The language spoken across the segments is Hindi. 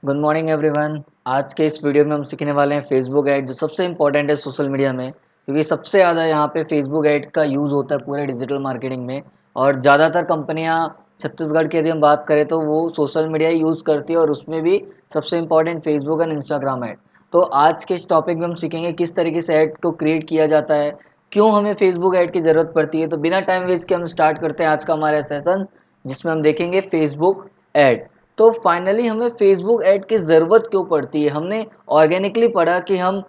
Good morning everyone. आज के इस वीडियो में हम सीखने वाले हैं फेसबुक ऐड, जो सबसे इंपॉर्टेंट है सोशल मीडिया में, क्योंकि सबसे ज़्यादा यहाँ पे फेसबुक ऐड का यूज़ होता है पूरे डिजिटल मार्केटिंग में। और ज़्यादातर कंपनियाँ छत्तीसगढ़ की यदि हम बात करें तो वो सोशल मीडिया ही यूज़ करती है, और उसमें भी सबसे important Facebook and Instagram add. तो आज के इस टॉपिक में हम सीखेंगे किस तरीके से ऐड को क्रिएट किया जाता है, क्यों हमें फेसबुक ऐड की ज़रूरत पड़ती है। तो बिना टाइम वेस्ट के हम स्टार्ट करते हैं आज का हमारा सेशन, जिसमें हम देखेंगे फेसबुक ऐड। तो फाइनली हमें फेसबुक ऐड की ज़रूरत क्यों पड़ती है। हमने ऑर्गेनिकली पढ़ा कि हम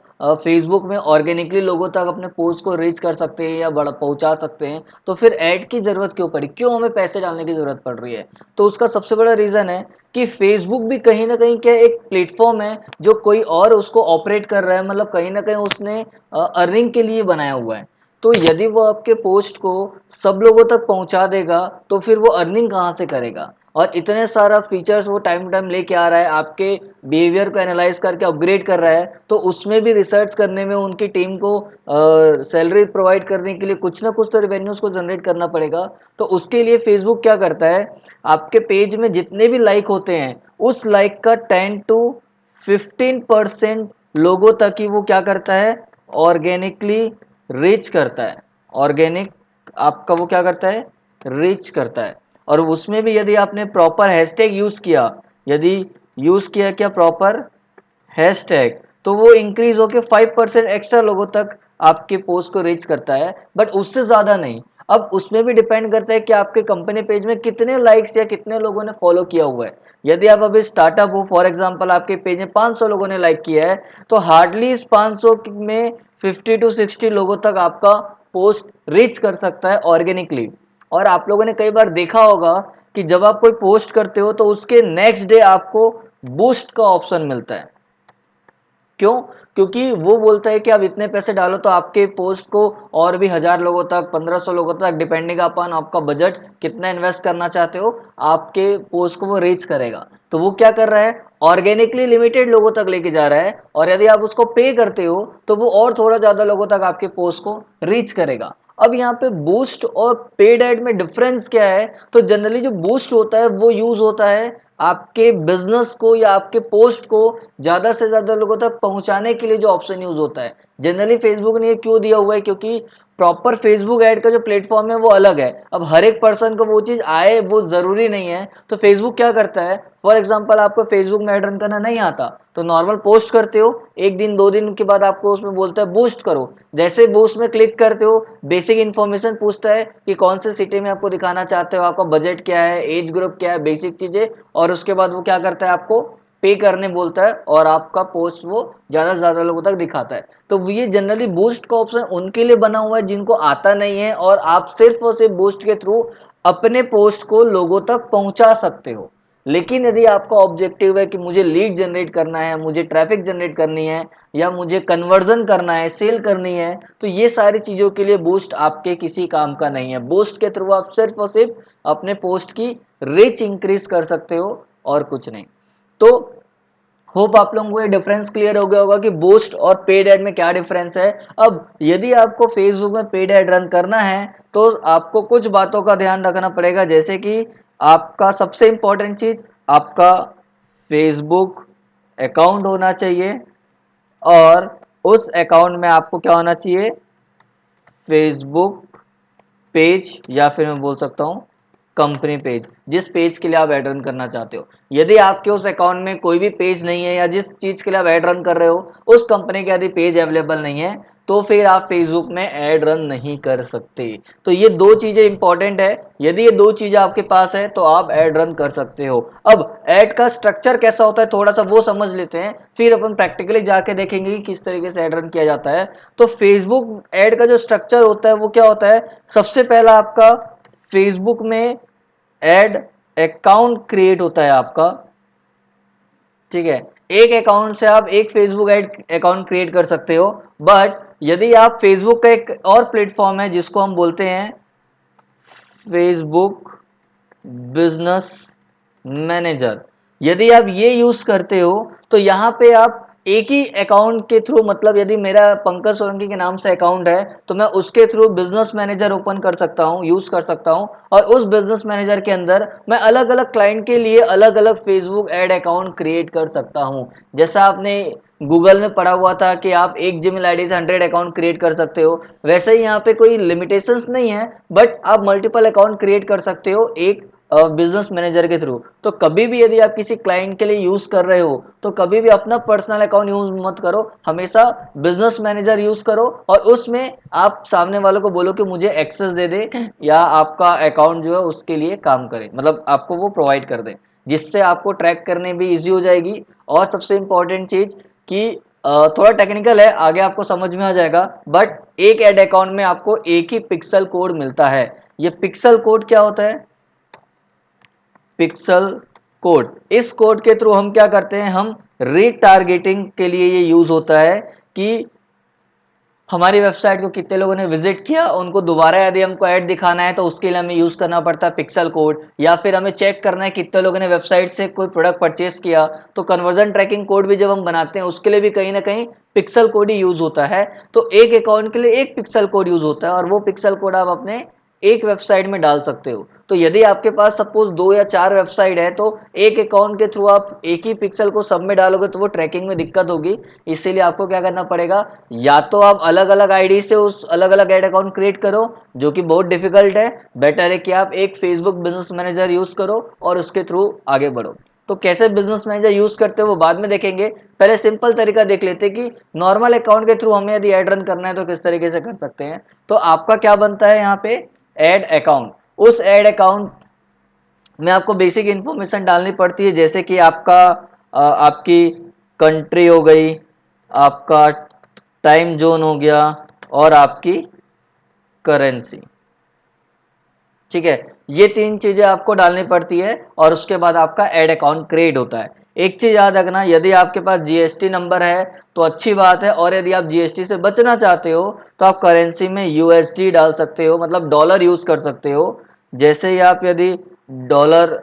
फेसबुक में ऑर्गेनिकली लोगों तक अपने पोस्ट को रीच कर सकते हैं या बड़ा पहुंचा सकते हैं। तो फिर ऐड की ज़रूरत क्यों पड़ी, क्यों हमें पैसे डालने की ज़रूरत पड़ रही है। तो उसका सबसे बड़ा रीज़न है कि फेसबुक भी कहीं ना कहीं क्या एक प्लेटफॉर्म है जो कोई और उसको ऑपरेट कर रहा है, मतलब कहीं ना कहीं उसने अर्निंग के लिए बनाया हुआ है। तो यदि वो आपके पोस्ट को सब लोगों तक पहुंचा देगा तो फिर वो अर्निंग कहाँ से करेगा। और इतने सारा फीचर्स वो टाइम टू टाइम लेके आ रहा है, आपके बिहेवियर को एनालाइज करके अपग्रेड कर रहा है। तो उसमें भी रिसर्च करने में उनकी टीम को सैलरी प्रोवाइड करने के लिए कुछ ना कुछ तो रेवेन्यूज को जनरेट करना पड़ेगा। तो उसके लिए फेसबुक क्या करता है, आपके पेज में जितने भी लाइक होते हैं उस लाइक का 10 to 15% लोगों तक ही वो क्या करता है, ऑर्गेनिकली रीच करता है। ऑर्गेनिक आपका वो क्या करता है, रीच करता है। और उसमें भी यदि आपने प्रॉपर हैशटैग यूज किया, यदि यूज किया क्या प्रॉपर हैशटैग, तो वो इंक्रीज होके 5% एक्स्ट्रा लोगों तक आपके पोस्ट को रीच करता है, बट उससे ज्यादा नहीं। अब उसमें भी डिपेंड करता है कि आपके कंपनी पेज में कितने लाइक्स या कितने लोगों ने फॉलो किया हुआ है। यदि आप अभी स्टार्टअप हो, फॉर एग्जांपल आपके पेज में 500 लोगों ने लाइक किया है, तो हार्डली इस 500 में 50 to 60 लोगों तक आपका पोस्ट रीच कर सकता है ऑर्गेनिकली। और आप लोगों ने कई बार देखा होगा कि जब आप कोई पोस्ट करते हो तो उसके नेक्स्ट डे आपको बूस्ट का ऑप्शन मिलता है। क्यों? क्योंकि वो बोलता है कि आप इतने पैसे डालो तो आपके पोस्ट को और भी 1000 लोगों तक, 1500 लोगों तक, डिपेंडिंग अपॉन आपका बजट कितना इन्वेस्ट करना चाहते हो, आपके पोस्ट को वो रीच करेगा। तो वो क्या कर रहा है, ऑर्गेनिकली लिमिटेड लोगों तक लेके जा रहा है, और यदि आप उसको पे करते हो तो वो और थोड़ा ज्यादा लोगों तक आपके पोस्ट को रीच करेगा। अब यहाँ पे बूस्ट और पेड ऐड में डिफरेंस क्या है। तो जनरली जो बूस्ट होता है वो यूज होता है आपके बिजनेस को या आपके पोस्ट को ज्यादा से ज्यादा लोगों तक पहुंचाने के लिए जो ऑप्शन यूज होता है। जनरली फेसबुक ने ये क्यों दिया हुआ है, क्योंकि प्रॉपर फेसबुक ऐड का जो प्लेटफॉर्म है वो अलग है। अब हर एक पर्सन को वो चीज आए वो जरूरी नहीं है। तो फेसबुक क्या करता है, फॉर एग्जांपल आपको फेसबुक में ऐड रन करना नहीं आता तो नॉर्मल पोस्ट करते हो, एक दिन दो दिन के बाद आपको उसमें बोलता है बूस्ट करो। जैसे बूस्ट में क्लिक करते हो, बेसिक इन्फॉर्मेशन पूछता है कि कौन से सिटी में आपको दिखाना चाहते हो, आपका बजट क्या है, एज ग्रुप क्या है, बेसिक चीजें। और उसके बाद वो क्या करता है, आपको पे करने बोलता है, और आपका पोस्ट वो ज्यादा से ज्यादा लोगों तक दिखाता है। तो ये जनरली बूस्ट का ऑप्शन उनके लिए बना हुआ है जिनको आता नहीं है, और आप सिर्फ और सिर्फ बूस्ट के थ्रू अपने पोस्ट को लोगों तक पहुंचा सकते हो। लेकिन यदि आपका ऑब्जेक्टिव है कि मुझे लीड जनरेट करना है, मुझे ट्रैफिक जनरेट करनी है, या मुझे कन्वर्जन करना है, सेल करनी है, तो ये सारी चीजों के लिए बूस्ट आपके किसी काम का नहीं है। बूस्ट के थ्रू आप सिर्फ और सिर्फ अपने पोस्ट की रीच इंक्रीज कर सकते हो, और कुछ नहीं। तो होप आप लोगों को ये डिफरेंस क्लियर हो गया होगा कि बूस्ट और पेड ऐड में क्या डिफरेंस है। अब यदि आपको फेसबुक में पेड ऐड रन करना है तो आपको कुछ बातों का ध्यान रखना पड़ेगा, जैसे कि आपका सबसे इंपॉर्टेंट चीज, आपका फेसबुक अकाउंट होना चाहिए, और उस अकाउंट में आपको क्या होना चाहिए, फेसबुक पेज, या फिर मैं बोल सकता हूँ कंपनी पेज, जिस पेज के लिए आप ऐड रन करना चाहते हो। यदि आपके उस अकाउंट में कोई भी पेज नहीं है, या जिस चीज के लिए आप ऐड रन कर रहे हो उस कंपनी का यदि पेज अवेलेबल नहीं है, तो फिर आप फेसबुक में ऐड रन नहीं कर सकते। तो ये दो चीजें इंपॉर्टेंट है। यदि ये दो चीजें आपके पास है तो आप ऐड रन कर सकते हो। अब ऐड का स्ट्रक्चर कैसा होता है थोड़ा सा वो समझ लेते हैं, फिर अपन प्रैक्टिकली जाके देखेंगे कि किस तरीके से ऐड रन किया जाता है। तो फेसबुक ऐड का जो स्ट्रक्चर होता है वो क्या होता है, सबसे पहला आपका फेसबुक में ऐड अकाउंट क्रिएट होता है आपका। ठीक है, एक अकाउंट से आप एक फेसबुक ऐड अकाउंट क्रिएट कर सकते हो। बट यदि आप फेसबुक का एक और प्लेटफॉर्म है जिसको हम बोलते हैं फेसबुक बिजनेस मैनेजर, यदि आप ये यूज करते हो तो यहां पे आप एक ही अकाउंट के थ्रू, मतलब यदि मेरा पंकज सोलंकी के नाम से अकाउंट है तो मैं उसके थ्रू बिजनेस मैनेजर ओपन कर सकता हूं, यूज कर सकता हूं, और उस बिजनेस मैनेजर के अंदर मैं अलग अलग क्लाइंट के लिए अलग अलग फेसबुक एड अकाउंट क्रिएट कर सकता हूं। जैसा आपने गूगल में पढ़ा हुआ था कि आप एक जीमेल आईडी से 100 अकाउंट क्रिएट कर सकते हो, वैसे ही यहाँ पे कोई लिमिटेशंस नहीं है, बट आप मल्टीपल अकाउंट क्रिएट कर सकते हो एक बिजनेस मैनेजर के थ्रू। तो कभी भी यदि आप किसी क्लाइंट के लिए यूज कर रहे हो तो कभी भी अपना पर्सनल अकाउंट यूज मत करो, हमेशा बिजनेस मैनेजर यूज करो, और उसमें आप सामने वालों को बोलो कि मुझे एक्सेस दे दे या आपका अकाउंट जो है उसके लिए काम करे, मतलब आपको वो प्रोवाइड कर दे, जिससे आपको ट्रैक करने भी इजी हो जाएगी। और सबसे इंपॉर्टेंट चीज कि थोड़ा टेक्निकल है, आगे आपको समझ में आ जाएगा, बट एक एड अकाउंट में आपको एक ही पिक्सल कोड मिलता है। ये पिक्सल कोड क्या होता है? पिक्सल कोड, इस कोड के थ्रू हम क्या करते हैं, हम रीटारगेटिंग के लिए ये यूज होता है कि हमारी वेबसाइट को कितने लोगों ने विजिट किया, उनको दोबारा यदि हमको ऐड दिखाना है तो उसके लिए हमें यूज करना पड़ता है पिक्सल कोड, या फिर हमें चेक करना है कितने लोगों ने वेबसाइट से कोई प्रोडक्ट परचेस किया, तो कन्वर्जन ट्रैकिंग कोड भी जब हम बनाते हैं उसके लिए भी कहीं ना कहीं पिक्सल कोड ही यूज होता है। तो एक अकाउंट के लिए एक पिक्सल कोड यूज होता है, और वो पिक्सल कोड आप अपने एक वेबसाइट में डाल सकते हो। तो यदि आपके पास सपोज 2 या 4 वेबसाइट है तो एक अकाउंट के थ्रू आप एक ही पिक्सल को सब में डालोगे तो वो ट्रैकिंग में दिक्कत होगी। इसीलिए आपको क्या करना पड़ेगा, या तो आप अलग अलग आईडी से उस अलग अलग एड अकाउंट क्रिएट करो, जो कि बहुत डिफिकल्ट है। बेटर है कि आप एक फेसबुक बिजनेस मैनेजर यूज करो और उसके थ्रू आगे बढ़ो। तो कैसे बिजनेस मैनेजर यूज करते हो वो बाद में देखेंगे, पहले सिंपल तरीका देख लेते हैं कि नॉर्मल अकाउंट के थ्रू हमें यदि एड रन करना है तो किस तरीके से कर सकते हैं। तो आपका क्या बनता है यहाँ पे, एड अकाउंट। उस एड अकाउंट में आपको बेसिक इंफॉर्मेशन डालनी पड़ती है, जैसे कि आपका आपकी कंट्री हो गई, आपका टाइम जोन हो गया, और आपकी करेंसी। ठीक है, ये 3 चीजें आपको डालनी पड़ती है और उसके बाद आपका एड अकाउंट क्रिएट होता है। एक चीज याद रखना, यदि आपके पास जीएसटी नंबर है तो अच्छी बात है, और यदि आप जीएसटी से बचना चाहते हो तो आप करेंसी में यूएसडी डाल सकते हो, मतलब डॉलर यूज कर सकते हो। जैसे ही आप यदि डॉलर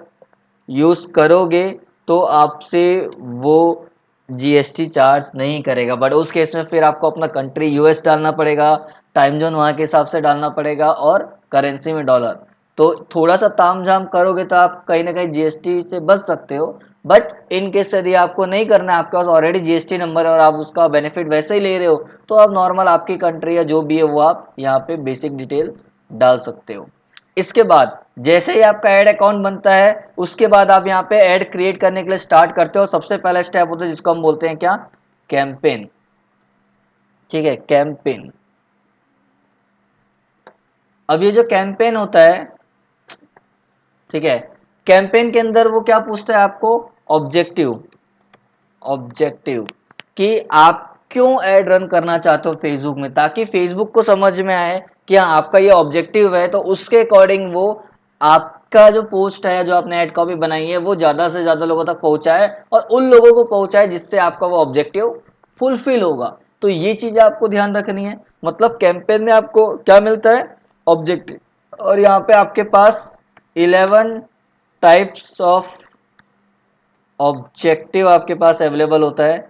यूज करोगे तो आपसे वो जीएसटी चार्ज नहीं करेगा, बट उस केस में फिर आपको अपना कंट्री यूएस डालना पड़ेगा, टाइम जोन वहां के हिसाब से डालना पड़ेगा, और करेंसी में डॉलर। तो थोड़ा सा तामझाम करोगे तो आप कहीं ना कहीं जीएसटी से बच सकते हो। बट इन केस यदि आपको नहीं करना है, आपके पास ऑलरेडी जीएसटी नंबर है और आप उसका बेनिफिट वैसे ही ले रहे हो, तो आप नॉर्मल आपकी कंट्री या जो भी है वो आप यहाँ पे बेसिक डिटेल डाल सकते हो। इसके बाद जैसे ही आपका ऐड अकाउंट बनता है उसके बाद आप यहाँ पे ऐड क्रिएट करने के लिए स्टार्ट करते हो। सबसे पहला स्टेप होता है जिसको हम बोलते हैं क्या, कैंपेन। ठीक है, कैंपेन। अब ये जो कैंपेन होता है, ठीक है, कैंपेन के अंदर वो क्या पूछता है आपको, ऑब्जेक्टिव। ऑब्जेक्टिव कि आप क्यों ऐड रन करना चाहते हो फेसबुक में, ताकि फेसबुक को समझ में आए कि हाँ आपका ये ऑब्जेक्टिव है, तो उसके अकॉर्डिंग वो आपका जो पोस्ट है, जो आपने ऐड कॉपी बनाई है, वो ज्यादा से ज्यादा लोगों तक पहुंचाए और उन लोगों को पहुंचाए जिससे आपका वो ऑब्जेक्टिव फुलफिल होगा। तो ये चीजें आपको ध्यान रखनी है। मतलब कैंपेन में आपको क्या मिलता है, ऑब्जेक्टिव। और यहाँ पे आपके पास 11 टाइप्स ऑफ ऑब्जेक्टिव आपके पास अवेलेबल होता है,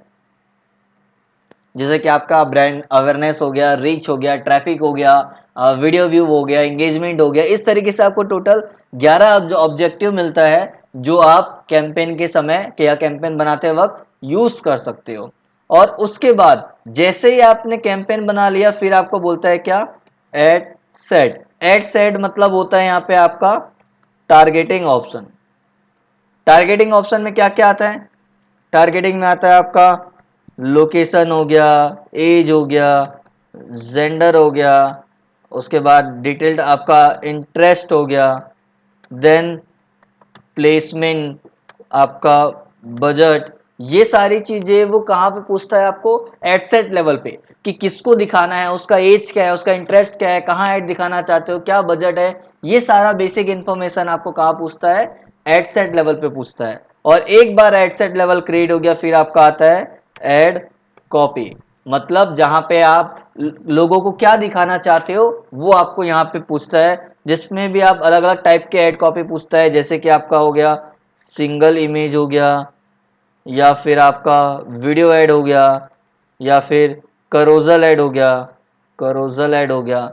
जैसे कि आपका ब्रांड अवेयरनेस हो गया, रीच हो गया, ट्रैफिक हो गया, वीडियो व्यू हो गया, एंगेजमेंट हो गया। इस तरीके से आपको टोटल 11 जो ऑब्जेक्टिव मिलता है, जो आप कैंपेन के समय या कैंपेन बनाते वक्त यूज कर सकते हो। और उसके बाद जैसे ही आपने कैंपेन बना लिया, फिर आपको बोलता है क्या, एड सेट। एड सेट मतलब होता है यहाँ पे आपका टारगेटिंग ऑप्शन। टारगेटिंग ऑप्शन में क्या क्या आता है, टारगेटिंग में आता है आपका लोकेशन हो गया, एज हो गया, जेंडर हो गया, उसके बाद डिटेल्ड आपका इंटरेस्ट हो गया, देन प्लेसमेंट, आपका बजट। ये सारी चीजें वो कहाँ पे पूछता है आपको, एड सेट लेवल पे, कि किसको दिखाना है, उसका एज क्या है, उसका इंटरेस्ट क्या है, कहाँ ऐड दिखाना चाहते हो, क्या बजट है। ये सारा बेसिक इंफॉर्मेशन आपको कहाँ पूछता है, एड सेट लेवल पे पूछता है। और एक बार एड सेट लेवल क्रिएट हो गया, फिर आपका आता है एड कॉपी। मतलब जहां पे आप लोगों को क्या दिखाना चाहते हो वो आपको यहाँ पे पूछता है, जिसमें भी आप अलग अलग टाइप के एड कॉपी पूछता है, जैसे कि आपका हो गया सिंगल इमेज हो गया, या फिर आपका वीडियो ऐड हो गया, या फिर करोजल ऐड हो गया, करोजल ऐड हो गया,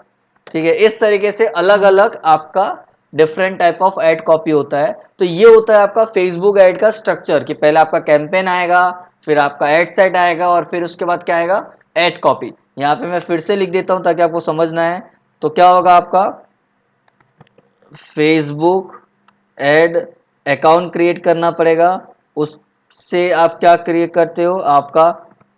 ठीक है। इस तरीके से अलग अलग आपका different type of add copy होता है। तो ये होता है आपका फेसबुक ऐड का स्ट्रक्चर, कि पहले आपका कैंपेन आएगा, फिर आपका ऐड सेट आएगा, और फिर उसके बाद क्या आएगा, ऐड कॉपी। यहाँ पे मैं फिर से लिख देता हूं ताकि आपको समझना है। तो क्या होगा आपका, फेसबुक ऐड अकाउंट क्रिएट करना पड़ेगा, उससे आप क्या क्रिएट करते हो, आपका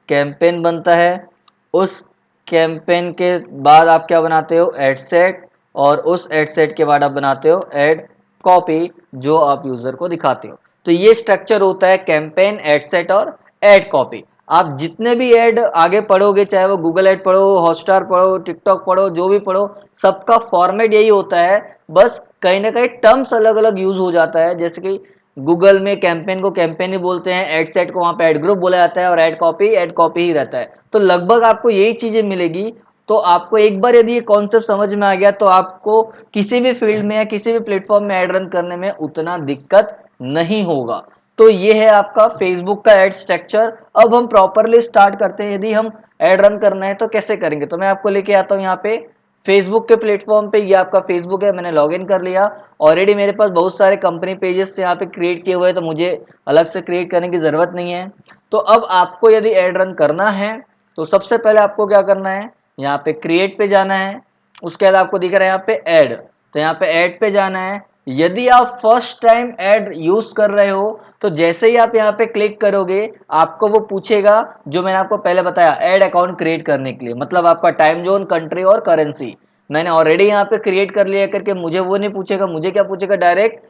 कैंपेन बनता है, उस कैंपेन के बाद आप क्या बनाते हो, एड सेट, और उस एड सेट के बाद आप बनाते हो एड कॉपी, जो आप यूजर को दिखाते हो। तो ये स्ट्रक्चर होता है कैंपेन, एड सेट और एड कॉपी। आप जितने भी ऐड आगे पढ़ोगे, चाहे वो गूगल ऐड पढ़ो, हॉटस्टार पढ़ो, टिकटॉक पढ़ो, जो भी पढ़ो, सबका फॉर्मेट यही होता है। बस कहीं ना कहीं टर्म्स अलग अलग यूज हो जाता है। जैसे कि गूगल में कैंपेन को कैंपेन ही बोलते हैं, एड सेट को वहां पे एड ग्रुप बोला जाता है, और एड कॉपी ही रहता है। तो लगभग आपको यही चीजें मिलेगी। तो आपको एक बार यदि ये कॉन्सेप्ट समझ में आ गया, तो आपको किसी भी फील्ड में या किसी भी प्लेटफॉर्म में ऐड रन करने में उतना दिक्कत नहीं होगा। तो ये है आपका फेसबुक का एड स्ट्रक्चर। अब हम प्रॉपरली स्टार्ट करते हैं। यदि हम ऐड रन करना है तो कैसे करेंगे, तो मैं आपको लेके आता हूं यहाँ पे फेसबुक के प्लेटफॉर्म पे। ये आपका फेसबुक है, मैंने लॉगिन कर लिया। ऑलरेडी मेरे पास बहुत सारे कंपनी पेजेस यहाँ पे क्रिएट किए हुए हैं, तो मुझे अलग से क्रिएट करने की जरूरत नहीं है। तो अब आपको यदि ऐड रन करना है, तो सबसे पहले आपको क्या करना है, यहाँ पे क्रिएट पे जाना है। उसके बाद आपको दिख रहा है यहाँ पे ऐड, तो यहाँ पे ऐड पे जाना है। यदि आप फर्स्ट टाइम ऐड यूज कर रहे हो, तो जैसे ही आप यहाँ पे क्लिक करोगे, आपको वो पूछेगा जो मैंने आपको पहले बताया, ऐड अकाउंट क्रिएट करने के लिए, मतलब आपका टाइम जोन, कंट्री और करेंसी। मैंने ऑलरेडी यहाँ पे क्रिएट कर लिया करके मुझे वो नहीं पूछेगा। मुझे क्या पूछेगा, डायरेक्ट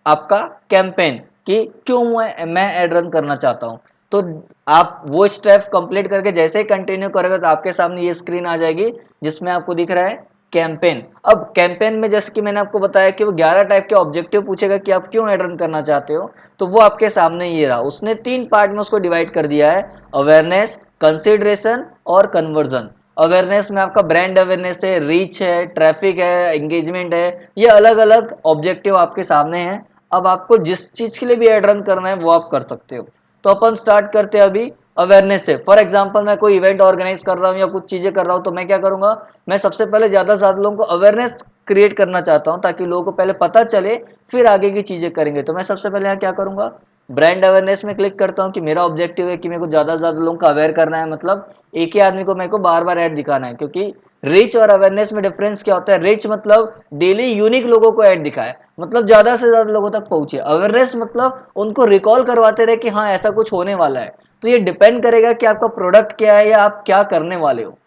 आपका कैंपेन, कि क्यों मैं ऐड रन करना चाहता हूं। तो आप वो स्टेप कंप्लीट करके जैसे ही कंटिन्यू करोगे, तो आपके सामने ये स्क्रीन आ जाएगी जिसमें आपको दिख रहा है कैंपेन। अब कैंपेन में जैसे कि मैंने आपको बताया कि वो 11 टाइप के ऑब्जेक्टिव पूछेगा कि आप क्यों ऐड रन करना चाहते हो। तो वो आपके सामने ये रहा। उसने 3 पार्ट में उसको डिवाइड कर दिया है, अवेयरनेस, कंसिडरेशन और कन्वर्जन। अवेयरनेस में आपका ब्रांड अवेयरनेस है, रीच है, ट्रैफिक है, एंगेजमेंट है। ये अलग अलग ऑब्जेक्टिव आपके सामने हैं। अब आपको जिस चीज के लिए भी ऐड रन करना है वो आप कर सकते हो। तो अपन स्टार्ट करते हैं अभी अवेयरनेस से। फॉर एग्जांपल मैं कोई इवेंट ऑर्गेनाइज कर रहा हूँ या कुछ चीजें कर रहा हूँ, तो मैं क्या करूंगा, मैं सबसे पहले ज्यादा से ज्यादा लोगों को अवेयरनेस क्रिएट करना चाहता हूँ, ताकि लोगों को पहले पता चले, फिर आगे की चीजें करेंगे। तो मैं सबसे पहले यहाँ क्या करूंगा, ब्रांड अवेयरनेस में क्लिक करता हूँ, कि मेरा ऑब्जेक्टिव है कि मेरे को ज्यादा से ज्यादा लोगों को अवेयर करना है। मतलब एक ही आदमी को मेरे को बार बार ऐड दिखाना है। क्योंकि रिच और अवेयरनेस में डिफरेंस क्या होता है, रिच मतलब डेली यूनिक लोगों को ऐड दिखाए, मतलब ज्यादा से ज्यादा लोगों तक पहुंचे। अवेयरनेस मतलब उनको रिकॉल करवाते रहे कि हाँ ऐसा कुछ होने वाला है। तो ये डिपेंड करेगा कि आपका प्रोडक्ट क्या है या आप क्या करने वाले हो।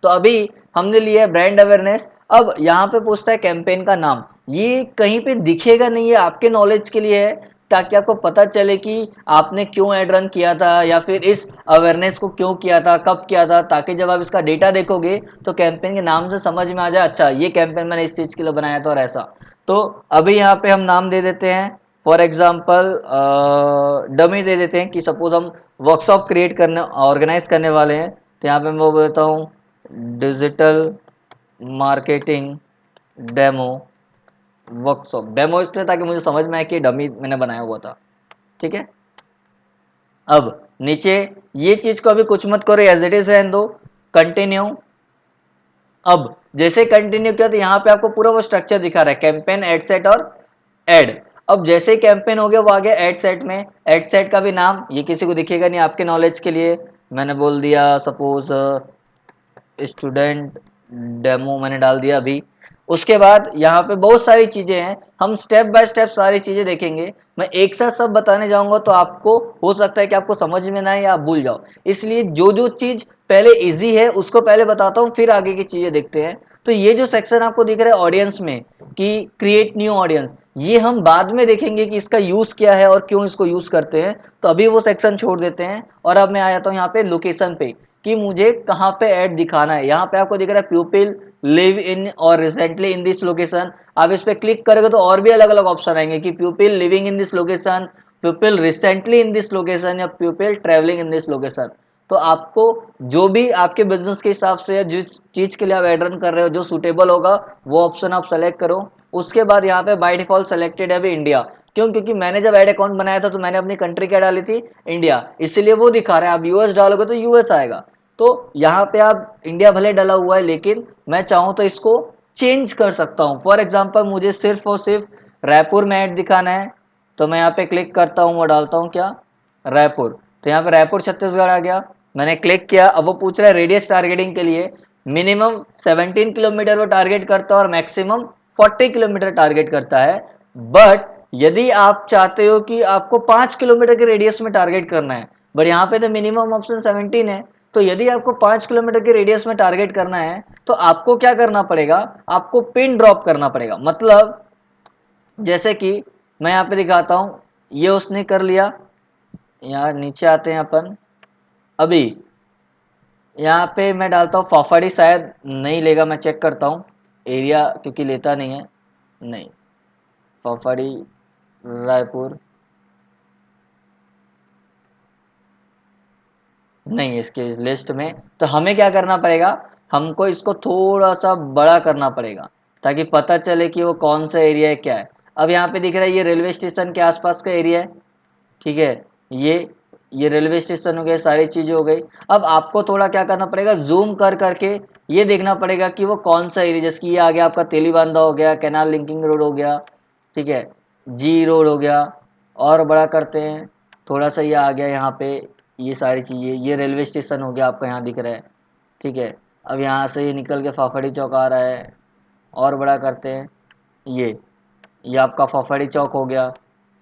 तो अभी हमने लिया है ब्रांड अवेयरनेस। अब यहाँ पे पूछता है कैंपेन का नाम। ये कहीं पे दिखेगा नहीं है, आपके नॉलेज के लिए है, ताकि आपको पता चले कि आपने क्यों ऐड रन किया था, या फिर इस अवेयरनेस को क्यों किया था, कब किया था, ताकि जब आप इसका डेटा देखोगे तो कैंपेन के नाम से समझ में आ जाए, अच्छा ये कैंपेन मैंने इस चीज के लिए बनाया था और ऐसा। तो अभी यहाँ पे हम नाम दे देते हैं, फॉर एग्जाम्पल डमी दे देते हैं, कि सपोज हम वर्कशॉप क्रिएट करने, ऑर्गेनाइज करने वाले हैं। तो यहाँ पे मैं वो बोलता हूँ digital marketing demo workshop. Demo इसलिए ताकि मुझे समझ में आए कि डमी मैंने बनाया हुआ था, ठीक है। अब नीचे ये चीज को अभी कुछ मत करो, एज इट इज रहने दो, कंटिन्यू। अब जैसे कंटिन्यू किया तो यहाँ पे आपको पूरा वो स्ट्रक्चर दिखा रहा है, कैंपेन, एड सेट और एड। अब जैसे ही कैंपेन हो गया, वो आ गया एड सेट में। एड सेट का भी नाम ये किसी को दिखेगा नहीं, आपके नॉलेज के लिए मैंने बोल दिया सपोज स्टूडेंट डेमो मैंने डाल दिया अभी। उसके बाद यहाँ पे बहुत सारी चीजें हैं, हम स्टेप बाय स्टेप सारी चीजें देखेंगे। मैं एक साथ सब बताने जाऊंगा तो आपको हो सकता है कि आपको समझ में ना आए या आप भूल जाओ। इसलिए जो जो चीज पहले इजी है उसको पहले बताता हूँ, फिर आगे की चीजें देखते हैं। तो ये जो सेक्शन आपको दिख रहा है ऑडियंस में, कि क्रिएट न्यू ऑडियंस, ये हम बाद में देखेंगे कि इसका यूज क्या है और क्यों इसको यूज करते हैं। तो अभी वो सेक्शन छोड़ देते हैं, और अब मैं आ जाता हूँ यहाँ पे लोकेशन पे, कि मुझे कहाँ पे ऐड दिखाना है। यहाँ पे आपको दिख रहा है प्यूपिल लिव इन और रिसेंटली इन दिस लोकेशन। आप इस पे क्लिक करोगे तो और भी अलग अलग ऑप्शन आएंगे, कि pupil living in this location, pupil recently in this location, या pupil travelling in this location. तो आपको जो भी आपके बिजनेस के हिसाब से या जिस चीज के लिए आप ऐड रन कर रहे हो जो सुटेबल होगा, वो ऑप्शन आप सेलेक्ट करो। उसके बाद यहाँ पे बाय डिफॉल्ट सेलेक्टेड है अभी इंडिया। क्यों? क्योंकि मैंने जब ऐड अकाउंट बनाया था तो मैंने अपनी कंट्री क्या डाली थी, इंडिया, इसलिए वो दिखा रहा है। आप यूएस डालोगे तो यूएस आएगा। तो यहाँ पे आप इंडिया भले डला हुआ है, लेकिन मैं चाहूँ तो इसको चेंज कर सकता हूँ। फॉर एग्जाम्पल मुझे सिर्फ और सिर्फ रायपुर में ऐड दिखाना है, तो मैं यहाँ पे क्लिक करता हूँ और डालता हूँ क्या, रायपुर। तो यहाँ पे रायपुर छत्तीसगढ़ आ गया। मैंने क्लिक किया, अब वो पूछ रहा है रेडियस टारगेटिंग के लिए मिनिमम 17 किलोमीटर वो टारगेट करता है और मैक्सिमम 40 किलोमीटर टारगेट करता है। बट यदि आप चाहते हो कि आपको 5 किलोमीटर के रेडियस में टारगेट करना है, बट यहाँ पे तो मिनिमम ऑप्शन 17 है, तो यदि आपको 5 किलोमीटर के रेडियस में टारगेट करना है तो आपको क्या करना पड़ेगा, आपको पिन ड्रॉप करना पड़ेगा। मतलब जैसे कि मैं यहाँ पे दिखाता हूँ, ये उसने कर लिया। यहाँ नीचे आते हैं अपन, अभी यहाँ पे मैं डालता हूँ फाफाड़ी, शायद नहीं लेगा, मैं चेक करता हूँ एरिया, क्योंकि लेता नहीं है। नहीं, फाफाड़ी रायपुर नहीं इसके लिस्ट में। तो हमें क्या करना पड़ेगा, हमको इसको थोड़ा सा बड़ा करना पड़ेगा ताकि पता चले कि वो कौन सा एरिया है, क्या है। अब यहाँ पे दिख रहा है ये रेलवे स्टेशन के आसपास का एरिया है, ठीक है। ये रेलवे स्टेशन हो गए, सारी चीजें हो गई। अब आपको थोड़ा क्या करना पड़ेगा, जूम कर करके ये देखना पड़ेगा कि वो कौन सा एरिया, जैसे कि ये आ गया आपका तेलीबांधा हो गया, कैनाल लिंकिंग रोड हो गया, ठीक है, जी रोड हो गया। और बड़ा करते हैं थोड़ा सा, ये आ गया यहाँ पे, ये सारी चीज़ें, ये रेलवे स्टेशन हो गया आपका यहाँ दिख रहा है, ठीक है। अब यहाँ से ये निकल के फाफड़ी चौक आ रहा है। और बड़ा करते हैं, ये आपका फाफड़ी चौक हो गया।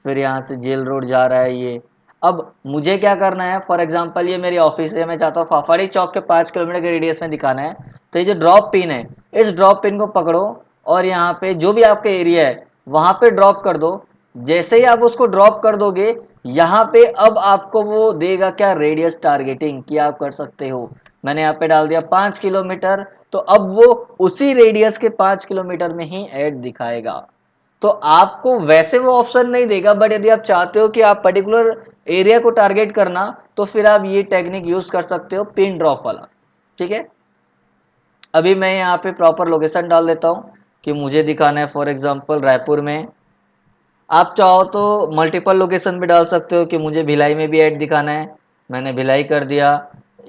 फिर यहाँ से जेल रोड जा रहा है ये। अब मुझे क्या करना है, फॉर एग्जांपल ये मेरी ऑफिस है, मैं चाहता हूँ फाफड़ी चौक के 5 किलोमीटर के रेडियस में दिखाना है। तो ये जो ड्रॉप पिन है, इस ड्रॉप पिन को पकड़ो और यहाँ पे जो भी आपका एरिया है वहाँ पे ड्रॉप कर दो। जैसे ही आप उसको ड्रॉप कर दोगे, यहाँ पे अब आपको वो देगा क्या, रेडियस टारगेटिंग कि आप कर सकते हो। मैंने यहाँ पे डाल दिया 5 किलोमीटर, तो अब वो उसी रेडियस के 5 किलोमीटर में ही ऐड दिखाएगा। तो आपको वैसे वो ऑप्शन नहीं देगा, बट यदि आप चाहते हो कि आप पर्टिकुलर एरिया को टारगेट करना, तो फिर आप ये टेक्निक यूज कर सकते हो, पिन ड्रॉप वाला, ठीक है। अभी मैं यहाँ पे प्रॉपर लोकेशन डाल देता हूँ कि मुझे दिखाना है फॉर एग्जांपल रायपुर में। आप चाहो तो मल्टीपल लोकेशन भी डाल सकते हो कि मुझे भिलाई में भी ऐड दिखाना है, मैंने भिलाई कर दिया।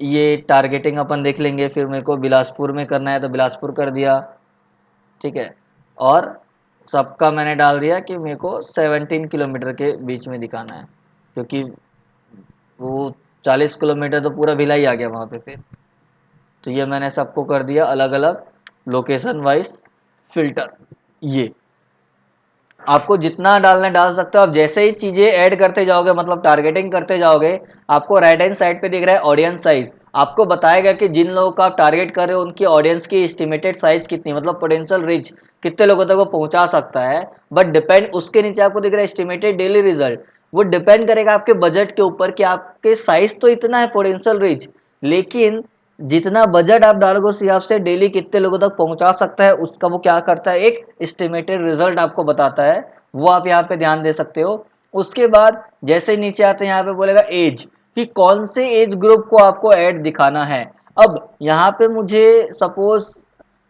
ये टारगेटिंग अपन देख लेंगे, फिर मेरे को बिलासपुर में करना है तो बिलासपुर कर दिया, ठीक है। और सबका मैंने डाल दिया कि मेरे को 17 किलोमीटर के बीच में दिखाना है, क्योंकि वो 40 किलोमीटर तो पूरा भिलाई आ गया वहाँ पे फिर। तो ये मैंने सबको कर दिया अलग अलग लोकेशन वाइज फिल्टर। ये आपको जितना डालना है डाल सकते हो। आप जैसे ही चीजें ऐड करते जाओगे, मतलब टारगेटिंग करते जाओगे, आपको राइट हैंड साइड पे दिख रहा है ऑडियंस साइज, आपको बताएगा कि जिन लोगों का आप टारगेट कर रहे हो उनकी ऑडियंस की एस्टिमेटेड साइज कितनी, मतलब पोटेंशियल रीच कितने लोगों तक वो पहुंचा सकता है। बट डिपेंड, उसके नीचे आपको दिख रहा है एस्टिमेटेड डेली रिजल्ट, वो डिपेंड करेगा आपके बजट के ऊपर कि आपके साइज तो इतना है पोटेंशियल रीच, लेकिन जितना बजट आप डालोगे उस हिसाब से डेली कितने लोगों तक पहुंचा सकता है, उसका वो क्या करता है, एक एस्टिमेटेड रिजल्ट आपको बताता है। वो आप यहाँ पे ध्यान दे सकते हो। उसके बाद जैसे नीचे आते हैं, यहाँ पे बोलेगा एज, कि कौन से एज ग्रुप को आपको ऐड दिखाना है। अब यहाँ पे मुझे सपोज,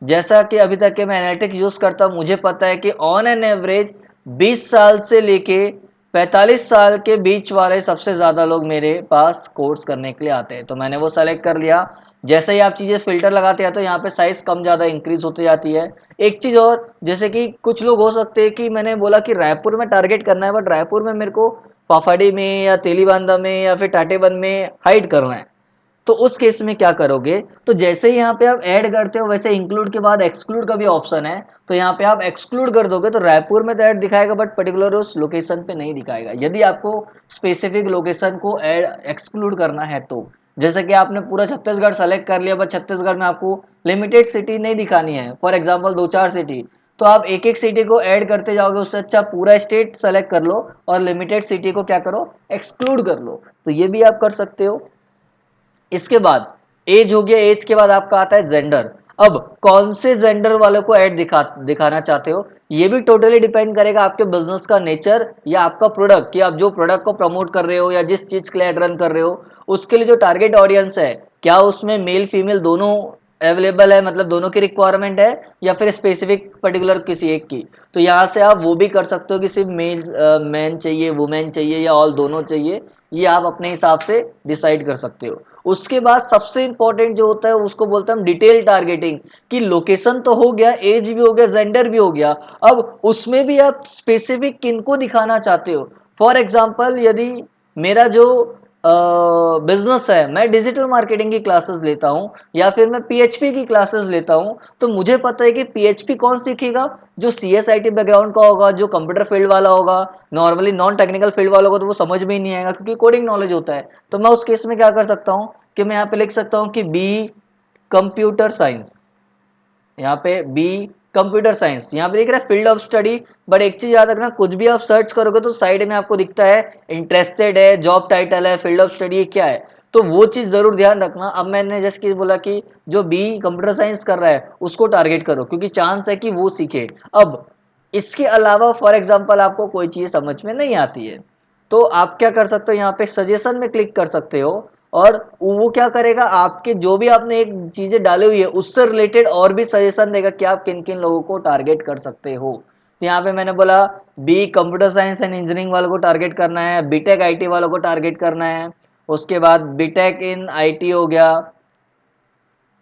जैसा कि अभी तक के मैं एनालिटिक्स यूज करता हूँ, मुझे पता है कि ऑन एन एवरेज 20 साल से लेके 45 साल के बीच वाले सबसे ज्यादा लोग मेरे पास कोर्स करने के लिए आते हैं, तो मैंने वो सेलेक्ट कर लिया। जैसे ही आप चीजें फिल्टर लगाते हैं तो यहाँ पे साइज कम ज्यादा इंक्रीज होती जाती है। एक चीज और, जैसे कि कुछ लोग हो सकते हैं कि मैंने बोला कि रायपुर में टारगेट करना है, बट रायपुर में मेरे को फाफाड़ी में या तेलीबांधा में या फिर टाटेबंद में हाइड करना है। तो उस केस में क्या करोगे, तो जैसे ही यहाँ पे आप ऐड करते हो, वैसे इंक्लूड के बाद एक्सक्लूड का भी ऑप्शन है, तो यहाँ पे आप एक्सक्लूड कर दोगे तो रायपुर में तो ऐड दिखाएगा, बट पर्टिकुलर उस लोकेशन पे नहीं दिखाएगा, यदि आपको स्पेसिफिक लोकेशन को ऐड एक्सक्लूड करना है तो। जैसे कि आपने पूरा छत्तीसगढ़ सेलेक्ट कर लिया, बट छत्तीसगढ़ में आपको लिमिटेड सिटी नहीं दिखानी है, फॉर एग्जाम्पल 2-4 सिटी, तो आप एक एक सिटी को ऐड करते जाओगे, उससे अच्छा पूरा स्टेट सेलेक्ट कर लो और लिमिटेड सिटी को क्या करो, एक्सक्लूड कर लो। तो ये भी आप कर सकते हो। इसके बाद एज हो गया, एज के बाद आपका आता है जेंडर। अब कौन से जेंडर वाले को ऐड दिखाना चाहते हो, ये भी टोटली डिपेंड करेगा आपके बिजनेस का नेचर या आपका प्रोडक्ट, कि आप जो प्रोडक्ट को प्रमोट कर रहे हो या जिस चीज के लिए ऐड रन कर रहे हो, उसके लिए जो टारगेट ऑडियंस है, क्या उसमें मेल फीमेल दोनों अवेलेबल है, मतलब दोनों की रिक्वायरमेंट है या फिर स्पेसिफिक पर्टिकुलर किसी एक की, तो यहाँ से आप वो भी कर सकते हो कि सिर्फ मेल मैन चाहिए, वुमेन चाहिए या ऑल दोनों चाहिए, ये आप अपने हिसाब से डिसाइड कर सकते हो। उसके बाद सबसे इंपॉर्टेंट जो होता है उसको बोलते हैं हम डिटेल टारगेटिंग, कि लोकेशन तो हो गया, एज भी हो गया, जेंडर भी हो गया, अब उसमें भी आप स्पेसिफिक किनको दिखाना चाहते हो। फॉर एग्जाम्पल यदि मेरा जो बिजनेस है, मैं डिजिटल मार्केटिंग की क्लासेस लेता हूं या फिर मैं पीएचपी की क्लासेस लेता हूं, तो मुझे पता है कि पीएचपी कौन सीखेगा, जो सीएसआईटी बैकग्राउंड का होगा, जो कंप्यूटर फील्ड वाला होगा। नॉर्मली नॉन टेक्निकल फील्ड वाला होगा तो वो समझ में ही नहीं आएगा क्योंकि कोडिंग नॉलेज होता है। तो मैं उस केस में क्या कर सकता हूं कि मैं यहाँ पे लिख सकता हूं कि बी कंप्यूटर साइंस, यहाँ पे बी कंप्यूटर साइंस, यहाँ पे दिख रहा है फील्ड ऑफ स्टडी। बट एक चीज याद रखना, कुछ भी आप सर्च करोगे तो साइड में आपको दिखता है इंटरेस्टेड है, जॉब टाइटल है, फील्ड ऑफ स्टडी क्या है, तो वो चीज जरूर ध्यान रखना। अब मैंने जैसे कि बोला कि जो बी कंप्यूटर साइंस कर रहा है उसको टारगेट करो क्योंकि चांस है कि वो सीखे। अब इसके अलावा फॉर एग्जाम्पल आपको कोई चीज समझ में नहीं आती है तो आप क्या कर सकते हो, यहाँ पे सजेशन में क्लिक कर सकते हो और वो क्या करेगा, आपके जो भी आपने एक चीजें डाली हुई है उससे रिलेटेड और भी सजेशन देगा कि आप किन किन लोगों को टारगेट कर सकते हो। तो यहाँ पे मैंने बोला B computer science and engineering वालों को टारगेट करना है, बीटेक आईटी वालों को टारगेट करना है, उसके बाद बीटेक इन आईटी हो गया,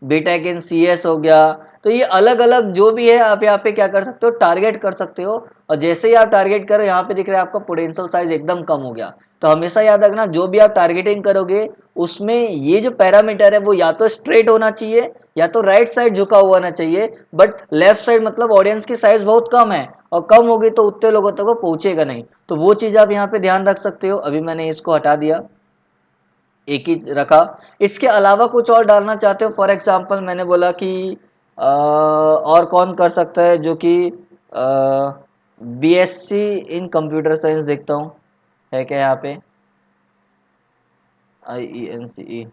बीटेक इन सीएस हो गया। तो ये अलग अलग जो भी है आप यहाँ पे क्या कर सकते हो, टारगेट कर सकते हो। और जैसे ही आप टारगेट करो यहाँ पे दिख रहा है आपका पोटेंशियल साइज एकदम कम हो गया। तो हमेशा याद रखना जो भी आप टारगेटिंग करोगे उसमें ये जो पैरामीटर है वो या तो स्ट्रेट होना चाहिए या तो राइट साइड झुका हुआ होना चाहिए, बट लेफ्ट साइड मतलब ऑडियंस की साइज बहुत कम है और कम होगी तो उतने लोगों तक वो पहुंचेगा नहीं। तो वो चीज आप यहाँ पे ध्यान रख सकते हो। अभी मैंने इसको हटा दिया, एक ही रखा। इसके अलावा कुछ और डालना चाहते हो, फॉर एग्जांपल मैंने बोला कि और कौन कर सकता है, जो कि बीएससी इन कंप्यूटर साइंस देखता हूँ है क्या यहाँ पे, IENCE